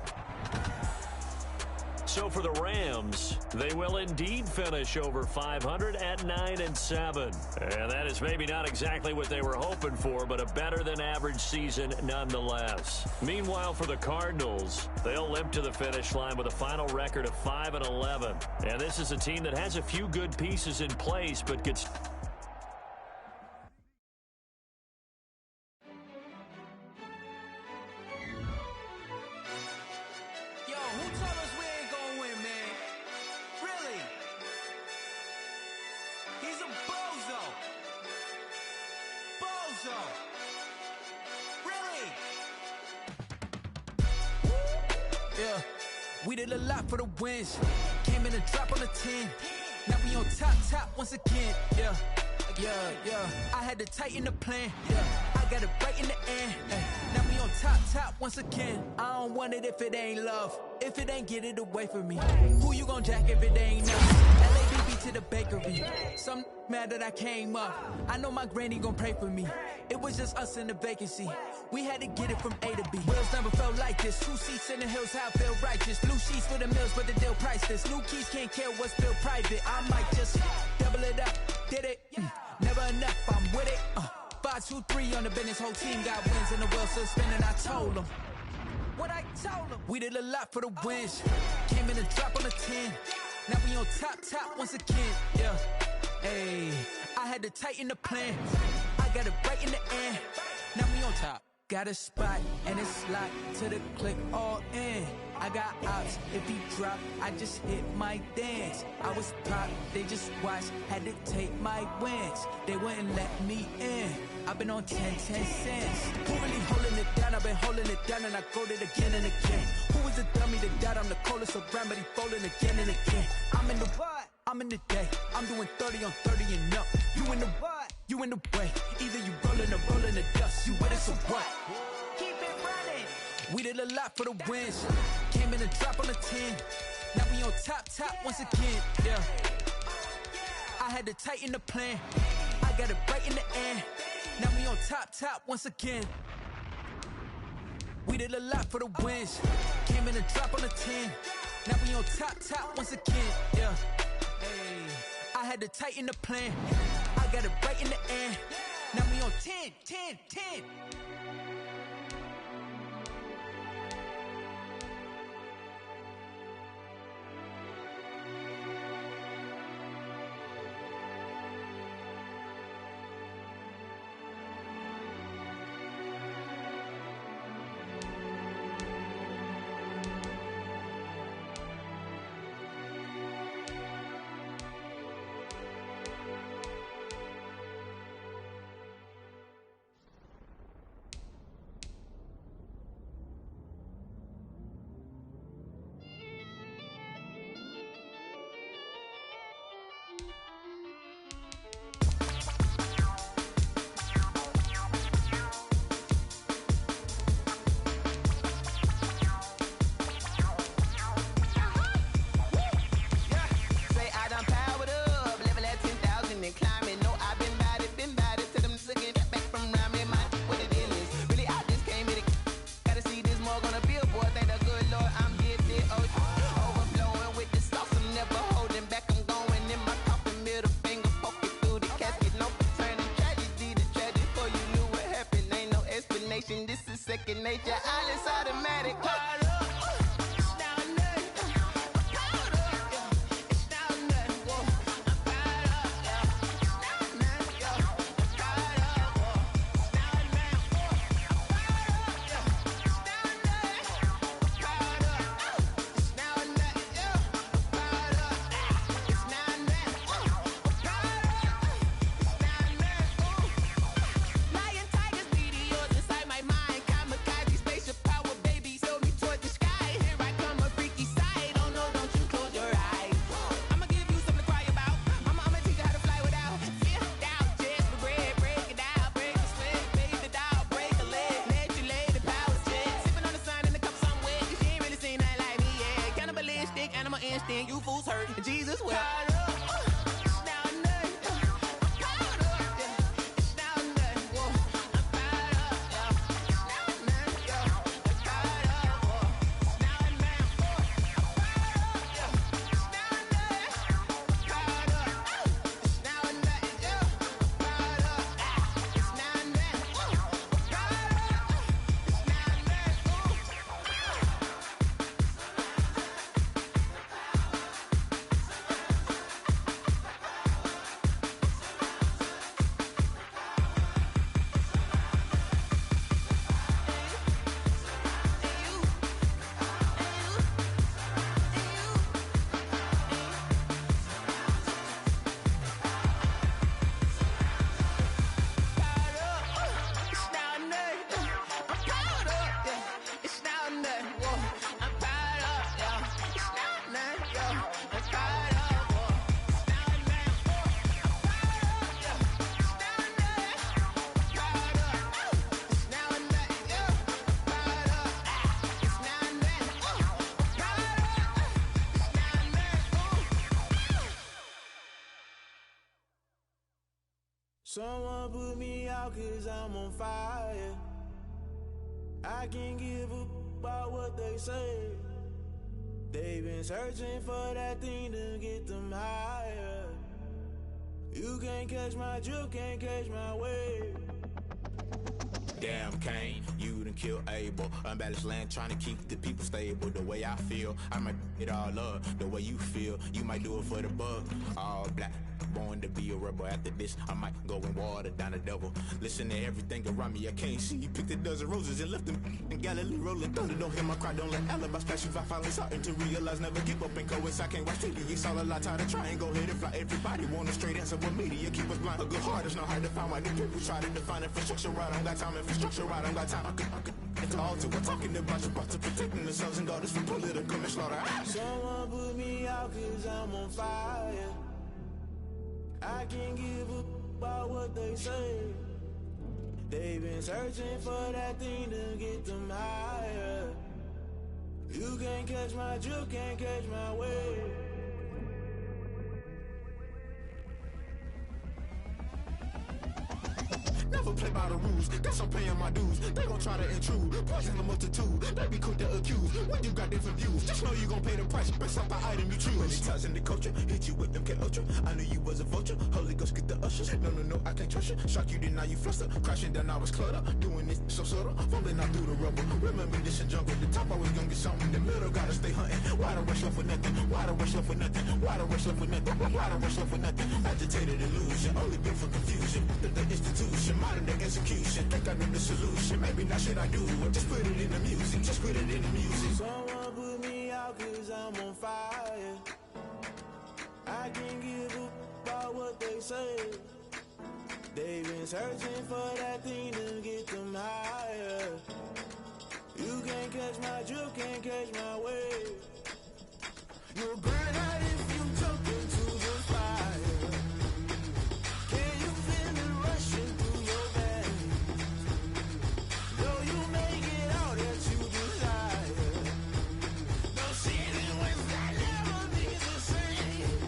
So for the Rams, they will indeed finish over 500 at 9-7. And that is maybe not exactly what they were hoping for, but a better than average season nonetheless. Meanwhile, for the Cardinals, they'll limp to the finish line with a final record of 5-11. And this is a team that has a few good pieces in place, but gets... We did a lot for the wins. Came in a drop on the 10. Now we on top once again. Yeah. I had to tighten the plan. Yeah. I got it right in the end. Now we on top once again. I don't want it if it ain't love. If it ain't, get it away from me. Who you gon' jack if it ain't us? LABB to the bakery. Some mad that I came up. I know my granny gon' pray for me. It was just us in the vacancy. We had to get it from A to B. Wheels never felt like this. 2 seats in the hills, how I feel righteous. Blue sheets for the mills, but the deal priceless. New keys can't care what's still private. I might just double it up. Did it? Never enough, I'm with it. 5, 2, 3 on the business. Whole team got wins and the wheel still spinning. I told them what I told them. We did a lot for the wins. Came in a drop on the 10. Now we on top once again. Yeah. Hey, I had to tighten the plan. I got it right in the end. Now we on top. Got a spot and it's locked to the click all in. I got ops, if he drop, I just hit my dance. I was pop, they just watched, had to take my wins. They wouldn't let me in. I've been on 10 cents. Who really holding it down? I've been holding it down and I quote it again and again. Who was the dummy that died? I'm the coldest around, but he folding again and again. I'm in the what? I'm in the day. I'm doing 30 on 30 and up. You in the what? You in the way. Either you rolling or rolling the dust. You with us or what? Keep it running. We did a lot for the wins. Came in a drop on the 10. Now we on top once again. Yeah. I had to tighten the plan. I got it right in the end. Now we on top once again. We did a lot for the wins. Came in a drop on the 10. Now we on top once again. Yeah. Hey, I had to tighten the plan. I got it right in the end. Now we on 10. second nature. All is automatic. You fools hurt. Jesus will. Someone put me out 'cause I'm on fire. I can't give up about what they say. They've been searching for that thing to get them higher. You can't catch my drift, can't catch my wave. Damn, Kane, you done killed Abel. Unbalanced land, trying to keep the people stable. The way I feel, I might it all up. The way you feel, you might do it for the buck. All black, born to be a rebel. After this, I might go and water down the devil. Listen to everything around me, I can't see. You picked a dozen roses and left them in Galilee rolling thunder. Don't hear my cry, don't let alibis flash. If I finally starting to realize, never give up and coincide. Can't watch TV, it's all a lot. Tired of trying, go ahead and fly. Everybody want a straight answer, but media keep us blind. A good heart is not hard to find. Why do people try to define infrastructure right? I don't got time, infrastructure right, I don't got time. I could it's all to we're talking about you, about to protecting the sons and daughters from political and slaughter. Someone put me out 'cause I'm on fire. I can't give up about what they say. They've been searching for that thing to get them higher. You can't catch my drift, can't catch my wave. Never play by the rules, guess I'm paying my dues. They gon' try to intrude, poison the multitude. They be quick to accuse, when you got different views. Just know you gon' pay the price, based off the item you choose. Many times in the culture, hit you with them K Ultra. I knew you was a vulture, Holy Ghost get the ushers. No, I can't trust you. Shock you, then now you fluster. Crashing down, I was clutter. Doing this so subtle, fumbling out through the rubble. Remember this in jungle, the top I was gonna get something. The middle gotta stay hunting. Why the rush left for nothing? Why the rush left for nothing? Why the rush left for nothing? Why the rush left for nothing? Agitated illusion, only built for confusion. The institution, modern day execution. Think I know the solution. Maybe not shit I do. Just put it in the music. Just put it in the music. Someone put me out 'cause I'm on fire. I can't give up about what they say. They've been searching for that thing to get them higher. You can't catch my drift, can't catch my wave. You'll burn out if you jump into the fire. Can you feel it rushing through your veins? Though you make it all that you desire. No ceiling when that never be the same.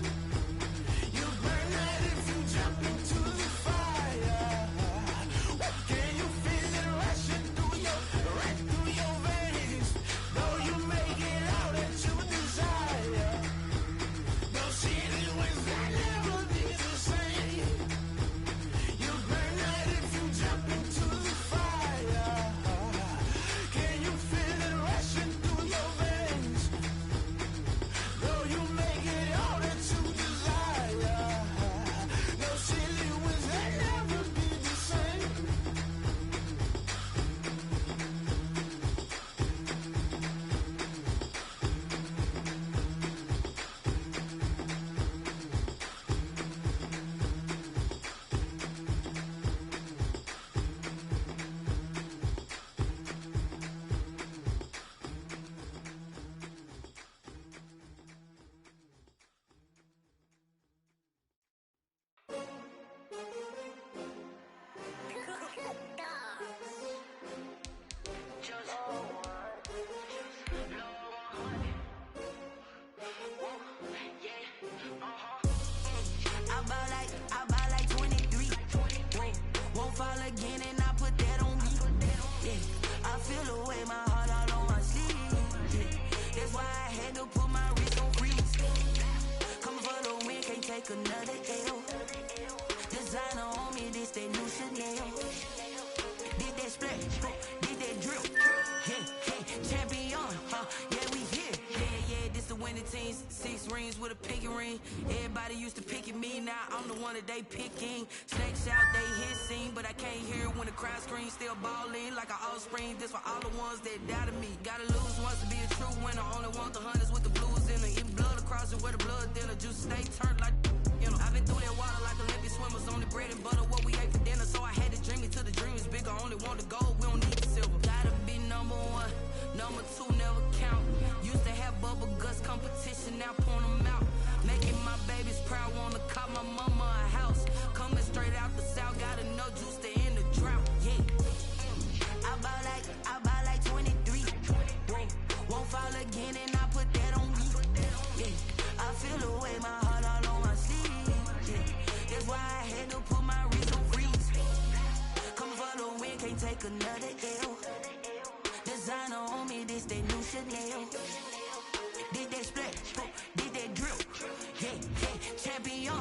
You burn out if you jump into the fire. Can you feel it rushing through your veins? Though you make it all that you desire. feel the way, my heart all on my sleeve. Yeah. That's why I had to put my wrist on freeze. Coming for the win, can't take another L. Designer on me, this that new Chanel. Did that split, did that drill. Champion, yeah, we here. Yeah, this the winning teams. 6 rings with a pinky ring. Everybody used to pick at me, now I'm the one that they picking. Snakes out, they hit scene, but I can't hear when the crowd screams. Still ballin' like an offspring. This for all the ones that doubted me. Gotta lose once to be a true winner. Only want the hunters with the blues in it. Even blood across it where the blood thinner. Juice stay turned like, you know. I've been through that water like Olympic swimmers. Only bread and butter, what we ate for dinner. So I had to dream it till the dream is bigger. Only want the gold, we don't need the silver. Gotta be number 1. Number 2 never count. Used to have bubble guts competition, now point them out. Making my babies proud, wanna call my mama a house. Coming straight out the south, got enough juice to end the drought. Yeah. I buy like 23. Won't fall again and I put that on me. Yeah. I feel the way, my heart all on my sleeve. Yeah. That's why I had to put my wrist on freeze. Coming for the win, can't take another L. Designer on me, this that new Chanel. Did that split, did that drill. Yeah, champion,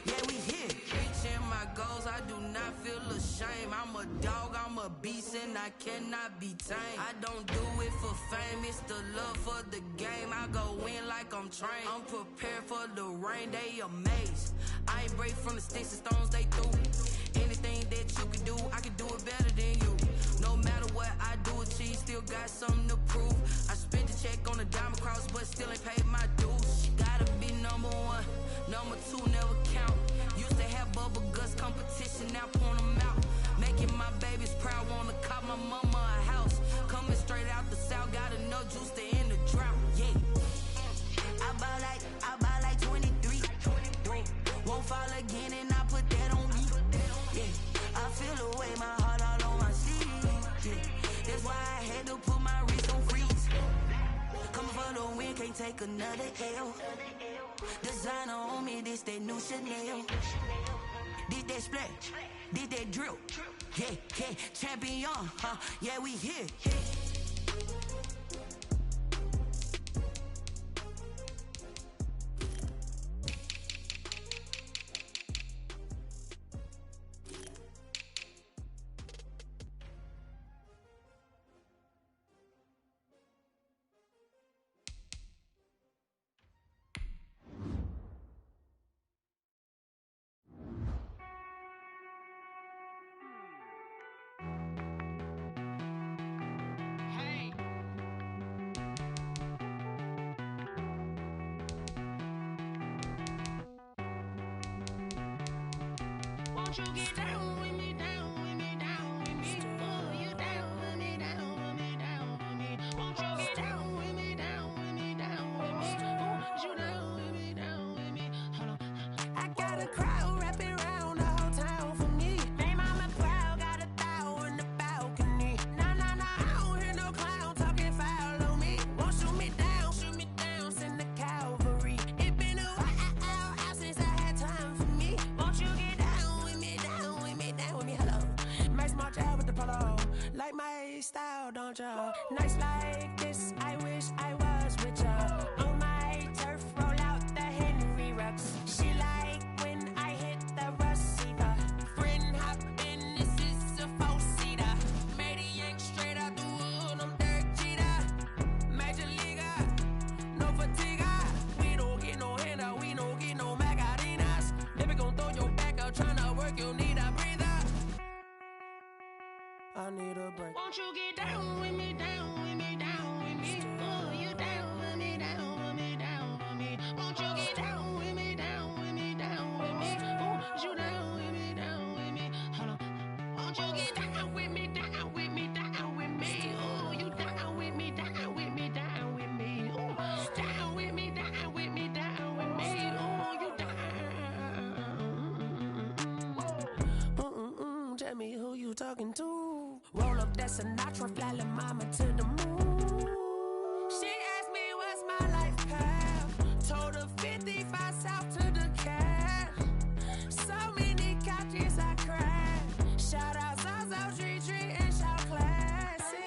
yeah, we here. Reaching my goals, I do not feel ashamed. I'm a dog, I'm a beast, and I cannot be tamed. I don't do it for fame, it's the love for the game. I go in like I'm trained. I'm prepared for the rain, they amazed. I ain't break from the sticks and stones they threw. Anything that you can do, I can do it better than you. No matter what I do, achieve, still got something to prove. I spent the check on the diamond cross, but still ain't paid my dues. Gotta be number 1, number 2 never count. Used to have bubble guts competition, now point them out. Making my babies proud, wanna call my mama a house. Coming straight out the south, got enough juice to end the drought. Yeah. I buy like 23. Won't fall again and I put that on me. Yeah. I feel the way, my heart all on my sleeve. Yeah. That's why I had to put my wrist on freeze. Coming for the win, can't take another L. Designer on me, this that new Chanel. Did that split, did that drill. Yeah, champion, yeah, we here. Won't you get down with me, down with me, down with me? Oh, you down with me, down with me, down with me. Won't you get down with me, down with me, down with me? Oh, you down with me, down with me? Hold on. I got a crowd wrapping around the whole town for me. Name on my crowd, got 1,000 in the balcony. Nah, I don't hear no clown talking foul on me. Won't shoot me down, send the cavalry. It been a while since I had time for me. Won't you get down with me, down with me, down with me? Hello. Nice march out with the polo. Like my style, don't ya? Nice like this, I wish I was with ya. On my turf, roll out the Henry Rux. She like when I hit the receiver. Friend hop in, this is a 4-seater. Made a yank straight out the wood, I'm Derek Jeter. Major leaguer, no fatigue. We don't get no handout, we don't get no Macarinas. Never gon' throw your back out, tryna work, you need a breather. I need a break. Won't you get down with me, down with me, down with me? Oh, you down with me, down with me, down with me? Won't you get down with me, down with me, down with me? Oh, you down with me, down with me? Hold on. Won't you get down with me, down with me, down with me? Oh, you down with me, down with me, down with me? Oh, down with me, down with me, down with me? Oh, you down. Tell me who you talking to. Roll up that Sinatra, fly la mama to the moon. She asked me what's my life path. Told her 55 south to the cat. So many couches I cried. Shout out South Tree and shout classic.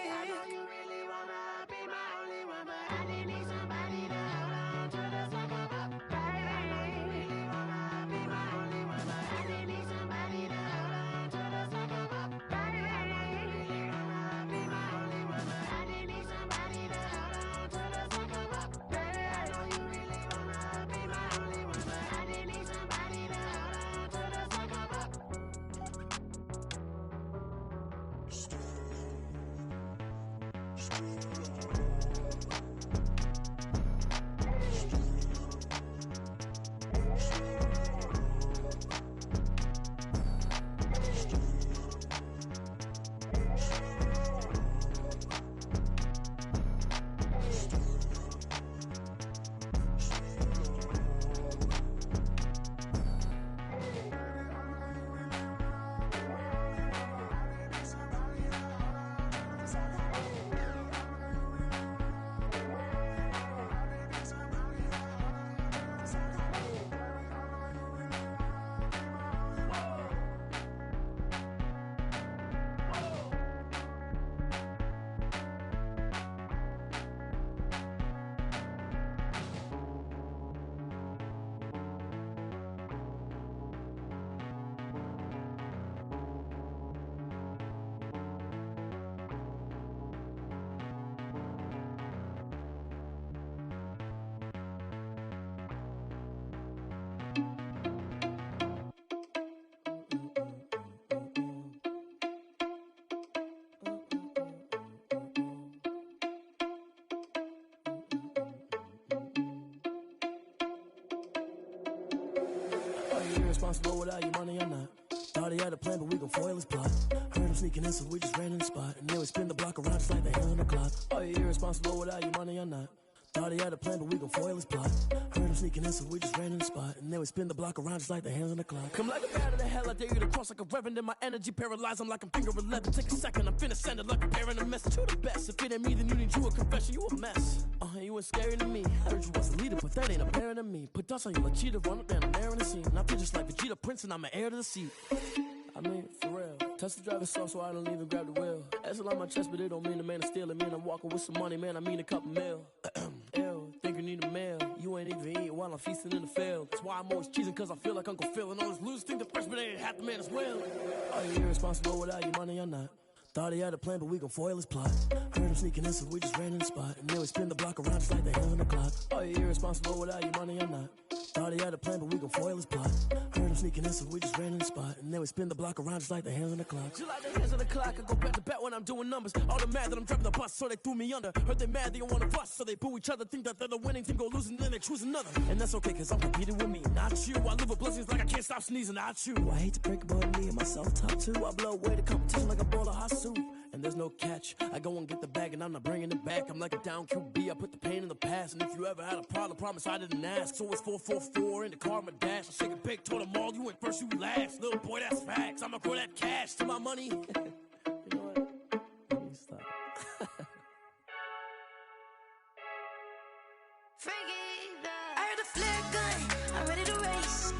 you irresponsible without your money or not? Thought he had a plan, but we gon' foil his plot. Heard him sneaking in, so we just ran in the spot. And then we spin the block around just like the hand on the clock. Are you irresponsible without your money or not? Thought he had a plan, but we gon' foil his plot. Heard him sneaking in, so we just ran in the spot. And then we spin the block around just like the hands on the clock. Come like a bat of the hell, I dare you to cross like a reverend. In my energy paralyzed, I'm like I'm finger 11. Take a second, I'm finna send it like a bearing a message to the best. If it ain't me, then you need you a confession, you a mess. You ain't scary to me. I heard you was a leader, but that ain't apparent to me. Put dust on you like cheetah, run up down the air in the scene. And I feel just like Vegeta Prince, and I'm an heir to the seat. I mean, for real. Touch the driver's soft, so I don't even grab the wheel. That's on my chest, but it don't mean the man is stealing. Man, I'm walking with some money, man, I mean a couple mil. Ew, think you need a meal. You ain't even eating while I'm feasting in the field. That's why I'm always cheesing, cause I feel like Uncle Phil. And all those losers think the freshman ain't half the man as well. Are you irresponsible without your money or not? Thought he had a plan, but we gon' foil his plot. Heard him sneaking in, so we just ran in the spot. And then we spin the block around just like the hands on the clock. Are you irresponsible without your money or not? Thought he had a plan, but we gon' foil his plot. Heard him sneaking in, so we just ran in the spot. And then we spin the block around just like the hands on the clock. Just like the hands on the clock, I go back to back when I'm doing numbers. All the mad that I'm driving the bus, so they threw me under. Heard they mad, they don't wanna bust, so they boo each other. Think that they're the winning team, go losing, then they choose another. And that's okay, cause I'm competing with me, not you. I live with blessings like I can't stop sneezing, not you. I hate to break about me and myself top two. I blow away the competition like a bowl of hot soup. And there's no catch. I go and get the bag and I'm not bringing it back. I'm like a down QB, I put the pain in the past. And if you ever had a problem, promise I didn't ask. So it's 444 in the car, my dash. I shake a big, told them all, you went first, you last. Little boy, that's facts. I'ma grow that cash to my money. You know what? Let me stop. I heard the flare gun, I'm ready to race.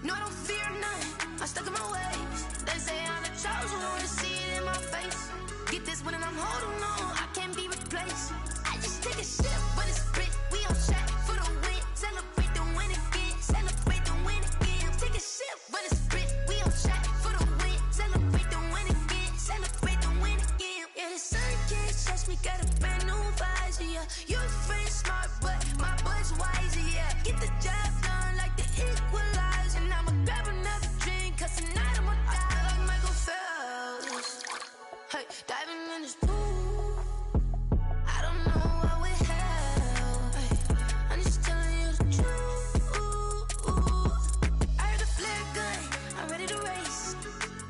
No, I don't fear none, I'm stuck in my ways. They say I'm the chosen one, see it in my face. Get this one and I'm holding on, I can't be replaced. I just take a sip, but it's split, we on track for the win. Celebrate the win again, celebrate the win again. Take a sip, but it's split, we on track for the win. Celebrate the win again, celebrate the win again. Yeah, the sun can't touch me, got a brand new visor, yeah. Your friend smart, but my boy's wiser, yeah. Get the job done like the equalizer. And I'ma grab another drink, cause tonight I'ma die like Michael Phelps. Hey, diving in this pool, I don't know what would help. Hey, I'm just telling you the truth. I heard the flare gun, I'm ready to race.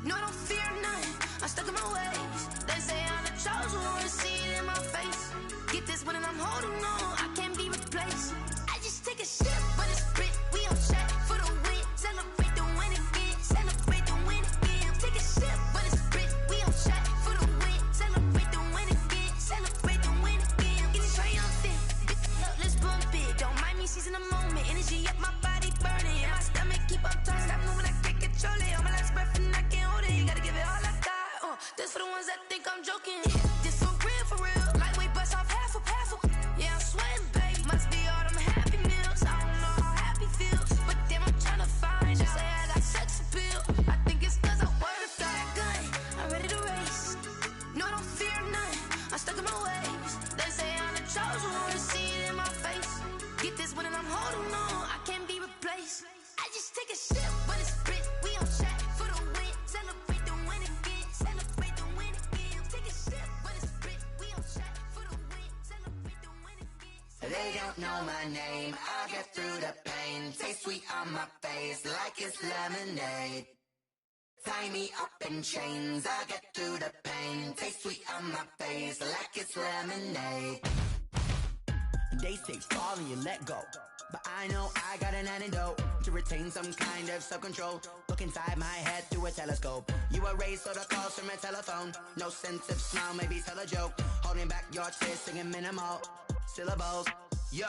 No, I don't fear none, I'm stuck in my ways. They say I'm the chosen one, see it in my face. Get this one and I'm holding on, I can't be replaced. I just take a sip, but it's split, we on track for the win. Celebrate the win again, celebrate the win again. Take a sip, but it's split, we on track for the win. Celebrate the win again, celebrate the win again. Get it triumphant, look, let's bump it. Don't mind me seizing the moment, energy up my body burning. And my stomach keep up turning, stop moving, I can't control it. On my last breath and I can't hold it, you gotta give it all I got. This for the ones that think I'm joking. This for real, lightweight bust off half a. Yeah, I'm sweating, babe, must be all them happy meals. I don't know how happy feels, but damn, I'm tryna find you. Say I got sex appeal, I think it's cause I work that gun. I'm ready to race, no, I don't fear none, I'm stuck in my ways. They say I'm the chosen one, see it in my face. Get this one and I'm holding on, I can't be replaced. I just take a sip, but it's split, we on track for the win. Celebrate the win again, celebrate the win again. Take a sip, but it's split, we on track for the win. Celebrate the win again. They don't know my name, I'll get through the pain. Taste sweet on my face like it's lemonade. Tie me up in chains, I'll get through the pain. Taste sweet on my face like it's lemonade. They say fall and you let go, but I know I got an antidote to retain some kind of self-control. Look inside my head through a telescope. You erase all the calls from a telephone. No sense of smile, maybe tell a joke. Holding back your tears, singing minimal syllables. Yeah,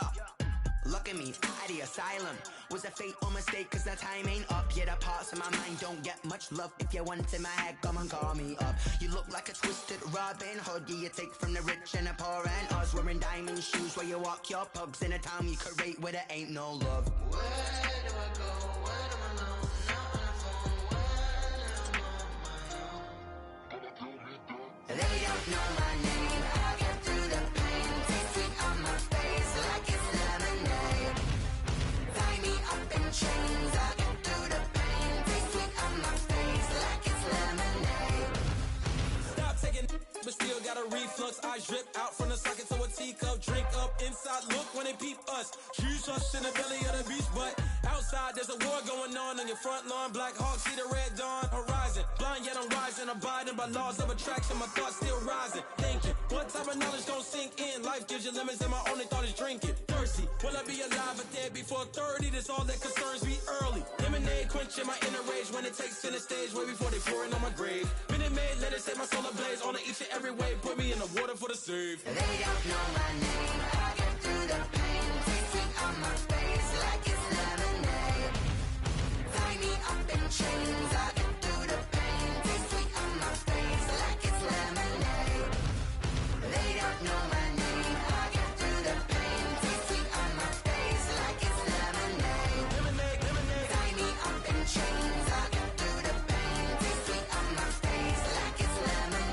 look at me, at the asylum. Was a fate or mistake, cause the time ain't up. Yeah, the parts of my mind don't get much love. If you want in my head, come and call me up. You look like a twisted Robin Hood. Yeah, you take from the rich and the poor and us. Wearing diamond shoes where you walk your pugs in a town you could rate where there ain't no love. Where do I go? When am I alone? Not on the phone. When am I on my own? They don't know my name, I'll get through the pain. Taste sweet on my face like it's lemonade. Tie me up in chains, I'll get through the pain. Taste sweet on my face like it's lemonade. Stop taking, but still got a reflux. I drip out from the socket to a teacup. Drink up inside, look when they peep us. Choose us in the belly of the beast, but outside outside, there's a war going on your front lawn. Black Hawk, see the red dawn horizon. Blind yet I'm rising, abiding by laws of attraction. My thoughts still rising, thinking what type of knowledge don't sink in? Life gives you limits and my only thought is drinking. Thirsty, will I be alive or dead before 30? That's all that concerns me early. Lemonade quenching my inner rage when it takes center stage, way before they pouring on my grave. Minute Maid, let it set my soul ablaze. On each and every way, put me in the water for the save. They don't know my name, I get through the pain. Tasting on my face like it's lemonade. Tie me up in chains, I get through the pain. Taste sweet on my face like it's lemonade. They don't know my name, I get through the pain. Taste sweet on my face like it's lemonade. Lemonade, lemonade. Tie me up in chains, I get through the pain. Taste sweet on my face like it's lemonade.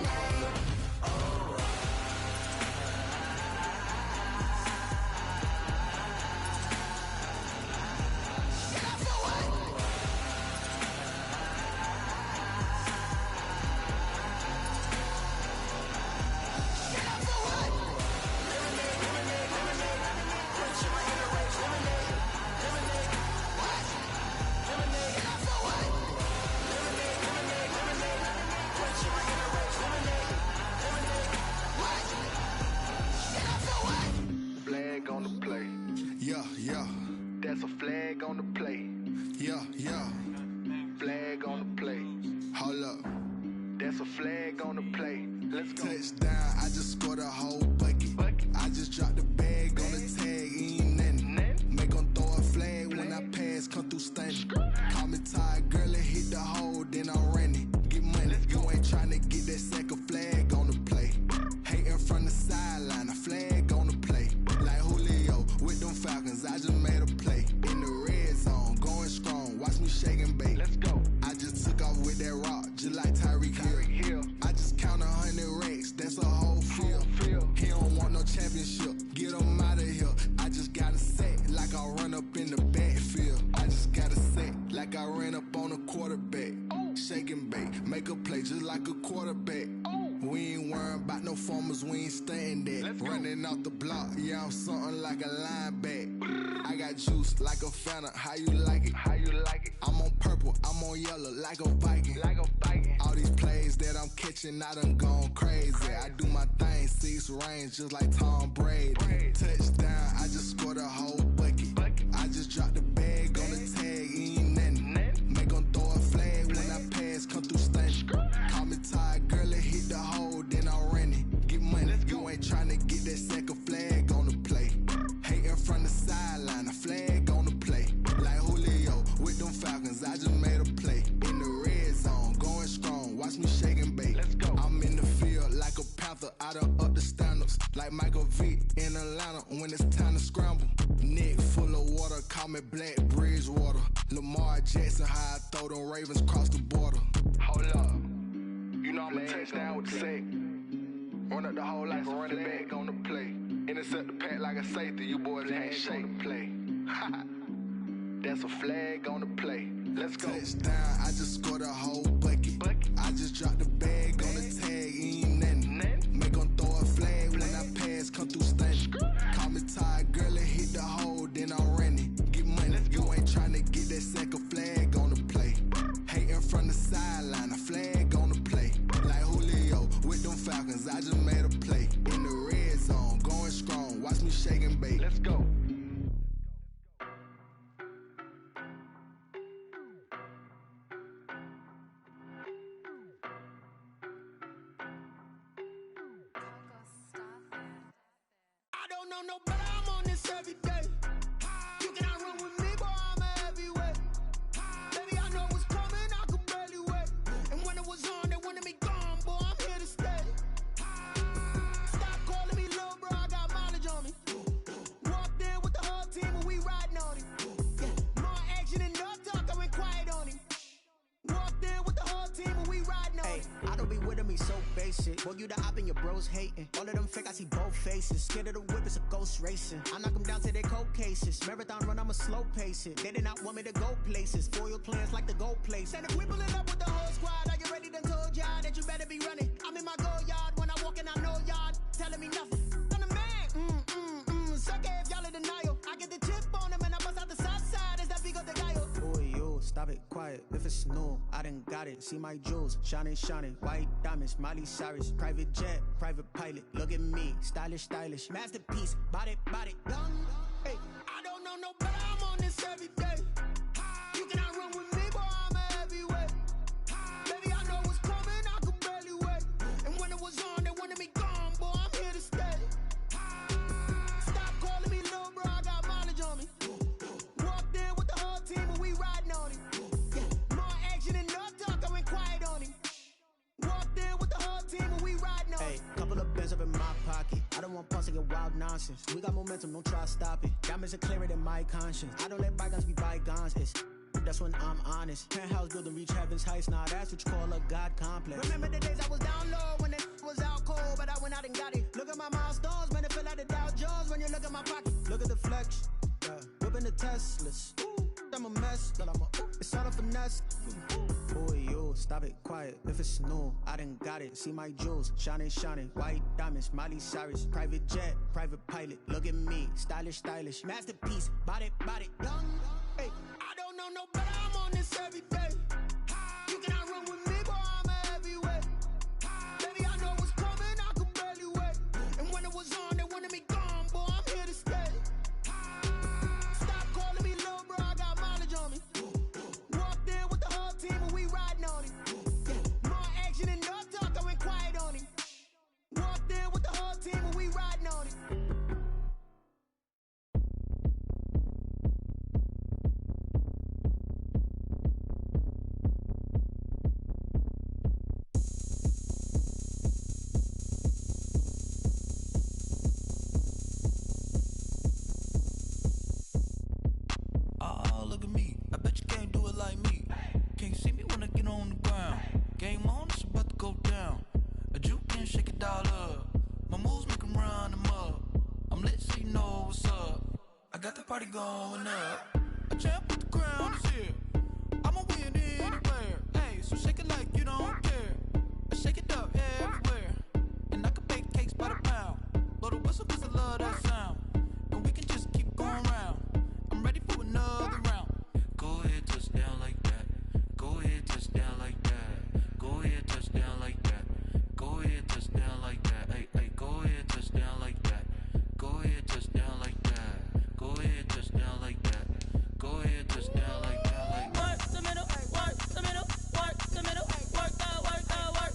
Flag on the play. Yeah, yeah. That's a flag on the play. Yeah, yeah. Flag on the play. Hold up. That's a flag on the play. Let's go. Touchdown, I just scored a whole bucket. I just dropped the bag on the tag, ain't nothing. Make 'em throw a flag when I pass, come through stunning. Call me tired, girl, and hit the hole, then I'm running. Get money, you ain't tryna get that second flag on the play. Hating from the sideline, a flag on the play. Like Julio with them Falcons, I just made a play. In the red zone, going strong, watch me shake and bake. Let's go. I just took off with that rock, just like Tyreek Hill. I just count 100 racks, that's a whole field. He don't want no championship, get him out of here. I just gotta set like I run up in the backfield. I just gotta set like I ran up on a quarterback. Shake and bake, make a play just like a quarterback. We ain't worrying about no formers, we ain't staying there. Running off the block, yeah, I'm something like a lineback. I got juice like a Fanta, how you like it? How you like it? I'm on purple, I'm on yellow, like a Viking. Like a Viking. All these plays that I'm catching, I done gone crazy. I do my thing, 6 range, just like Tom Brady. Touchdown, I just scored a whole bucket. I just dropped the bag on the tag, ain't nothing. Make 'em throw a flag when I pass, come through stunning. Call me tired, girl, and hit the hole, then I'm running. Get money, you ain't tryna get that second flag on the play. Hating from the sideline, a flag on the play. Like Julio with them Falcons, I just made a play. In the red zone, going strong, watch me shake and bake. Let's go. I'm in the field like a Panther, I done up the standards. Like Michael Vick in Atlanta when it's time to scramble. Neck full of water, call me Black Bridgewater. Lamar Jackson, how I throw them Ravens cross the border. Hold up. You know I'm a touchdown with the sack. Run up the hole like a running back on the play. Intercept the pack like a safety, you boys can't shake the play. That's a flag on the play. Let's go. Touchdown, I just scored a whole bucket. I just dropped the bag on the tag, ain't nothing. Make 'em throw a flag when I pass, come through stunning. Call me tired, girl, and hit the hole, then I'm running. Get money, you ain't tryna get that second flag on the play. Hating from the sideline, a flag on the play. Like Julio with them Falcons, I just made a play. In the red zone, going strong, watch me shake and bake. Let's go. I don't know no better, I'm on this every day. You cannot run with me, boy, I'm a heavyweight. Baby, I know what's coming, I could barely wait. And when it was on, they wanted me gone, boy, I'm here to stay. Stop calling me little bro, I got mileage on me. Walked in with the whole team and we riding on him. Yeah, more action than no talk, I went quiet on him. Walked in with the whole team and we riding on him. I don't be with me so basic. Boy, you the op and your bros hating. All of them fake, I see both faces. Scared of the whip, it's a ghost racing. I knock them down to their cold cases. Marathon run, I'ma slow pace it. They did not want me to go places. Foil plans like the go place. And if we pulling up with the whole squad, are you ready? Done told y'all that you better be running. I'm in my go yard when I walk in, I know y'all telling me nothing. I'm the man, suck it if y'all in denial. I get the chip on them and I bust out the south side as that big of the guy. quiet if it's new. I done got it. See my jewels, shining, shining. White diamonds, Miley Cyrus. Private jet, private pilot. Look at me, stylish, stylish. Masterpiece, body, body. Hey, I don't know no better. I'm on this every day. You cannot run with me, boy. I'm a heavyweight. Baby, I know what's coming. I could barely wait. And when it was on, they wanted me gone, boy. I'm here to stay. Stop calling me little bro. I got mileage on me. Walked in with the whole team and we riding on him. Yeah, more action and no talk. I went quiet on him. Walked in with the whole team and we riding on him. Hey, couple of bands up in my pocket. I don't want pause to get wild nonsense. We got momentum, don't try to stop it. Diamonds are clearer than my conscience. I don't let bygones be bygones. That's when I'm honest. Penthouse building, reach heaven's heights. Nah, that's what you call a God complex. Remember the days I was down low when it was out cold, but I went out and got it. Look at my milestones, man, it feel like the Dow Jones when you look at my pocket. Look at the flex, yeah. Whipping the Teslas. Ooh, I'm a mess, but it's all a finesse. Boy, you, stop it, quiet, if it's new. I done got it, see my jewels, shining, shining. White diamonds, Miley Cyrus. Private jet, private pilot. Look at me, stylish, stylish. Masterpiece, body, body. Hey, I don't know no better. I'm on this every day. You cannot run with me, boy. I'm a heavyweight. Baby, I know what's coming. I could barely wait. And when it was on, they wanted me gone, boy. I'm here to stay. Stop calling me little bro. I got mileage on me. Walked in with the whole team and we riding on him. Yeah, more action and no talk. I went quiet on him. Walked in with the whole team and we riding on him. Oh, look at me. I bet you can't do it like me. Can't see me when I get on the ground. Game on, it's about to go down. A juke can shake it all up. My moves make them run them up. I'm lit so you know what's up. I got the party going up. A champ with the crown is here. I'ma win anywhere. Hey, so shake it like you don't care. I shake it up everywhere. And I can bake cakes by the pound. Blow the whistle cause I love that sound. And we can just keep going round. I'm ready for another round. Go ahead, touch down like that. Go ahead, touch down like that. Go ahead, touch down like that. Go ahead, touch down like that. Hey, hey, go ahead, touch down like that. Go ahead, touch down like that. Go ahead, touch down like that. Go ahead, touch down like that. Like work the middle, work the middle, work the middle, work out, work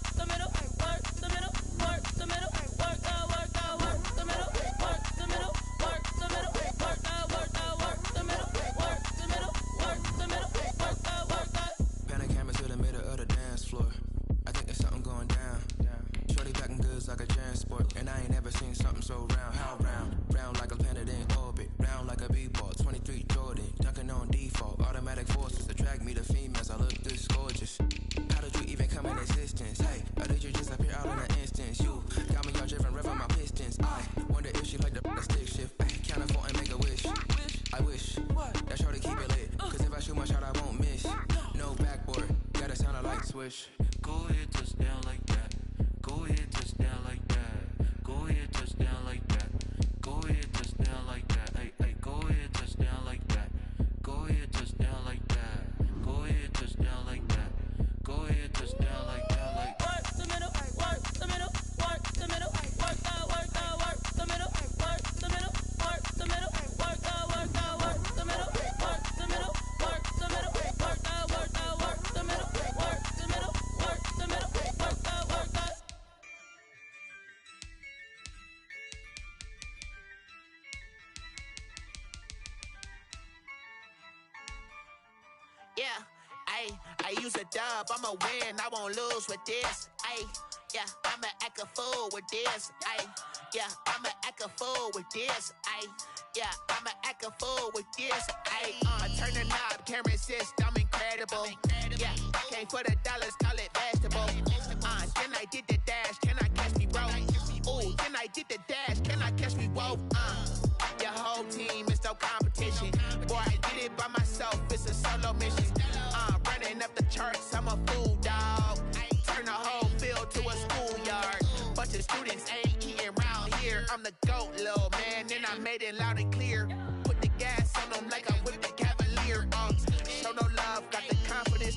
the middle, work the middle, work the middle, work out, work the middle, work the middle, work the middle, work out, work the middle, work the middle, work the middle, work out. Pan a camera to the middle of the dance floor. I think there's something going down. Shorty backing goods like a transport, and I ain't never seen something so round. How round? Round like a planet in orbit, round like a b-ball. 23 Jordan, dunking on default. Automatic forces attract me to females. I look this gorgeous. How did you even come in existence? Hey, or did you just appear out in an instance? You got me all driven, revving my pistons. I wonder if she like the stick shift. I can't afford and make a wish. I wish that shorty keep it lit. Cause if I shoot my shot, I won't miss. No backboard, gotta sound a light switch. Go ahead, touch down like that. Go ahead, touch down like that. Go ahead, touch down like that. Go ahead, touch down like that. Hey, hey, go ahead, touch down like that. Go ahead, touch down like that. Go ahead, touch down like that. Go ahead, touch down like that. Like work the middle, work the middle, work the middle, work out, work the middle, work the middle, work the middle, work out, work the middle, work the middle, work the middle, work out, work the middle, work the middle, work the middle, work out, work out. Yeah, I use a dub, I'ma win, I won't lose with this. Yeah, I'ma act a fool with this. Yeah, I'ma act a fool with this. Yeah, I'ma act a fool with this. Turn the knob, camera assist, I'm incredible. Yeah, came for the dollars, call it vegetable. Then I did the dash, can I catch me, bro? Ooh, then I did the dash, can I catch me, whoa? Your whole team is no competition. Boy, I did it by myself, it's a solo mission. Running up the charts, I'm a fool, dog. Turn the whole field to a schoolyard. Bunch of students ain't eating round here. I'm the GOAT, little man, and I made it loud and clear. Put the gas on them like I whipped the Cavalier. Show no love, got the confidence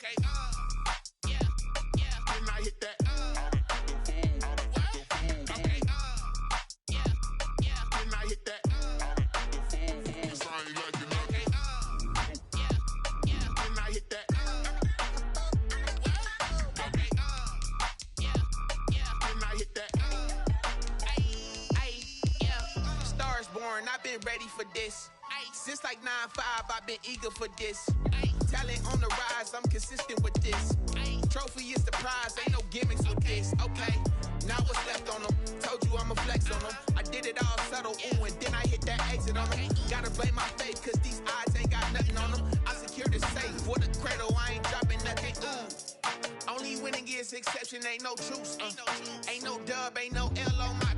Okay, yeah, yeah. Then I hit that. Okay, yeah, yeah. Then I hit that. Okay, yeah, yeah. Then I hit that. Okay, yeah, yeah. Then I hit that. Ay, yeah. Stars born, I've been ready for this. Since like 9-5, I've been eager for this. Talent on the rise, I'm consistent with this. Trophy is the prize, ain't no gimmicks with this. Okay, now what's left on them? Told you I'ma flex on them. I did it all subtle, ooh, and then I hit that exit on them. Gotta blame my faith, cause these odds ain't got nothing on them. I secured the safe for the cradle, I ain't dropping nothing, ooh. Only winning is exception, ain't no truce. Ain't no dub, ain't no L on my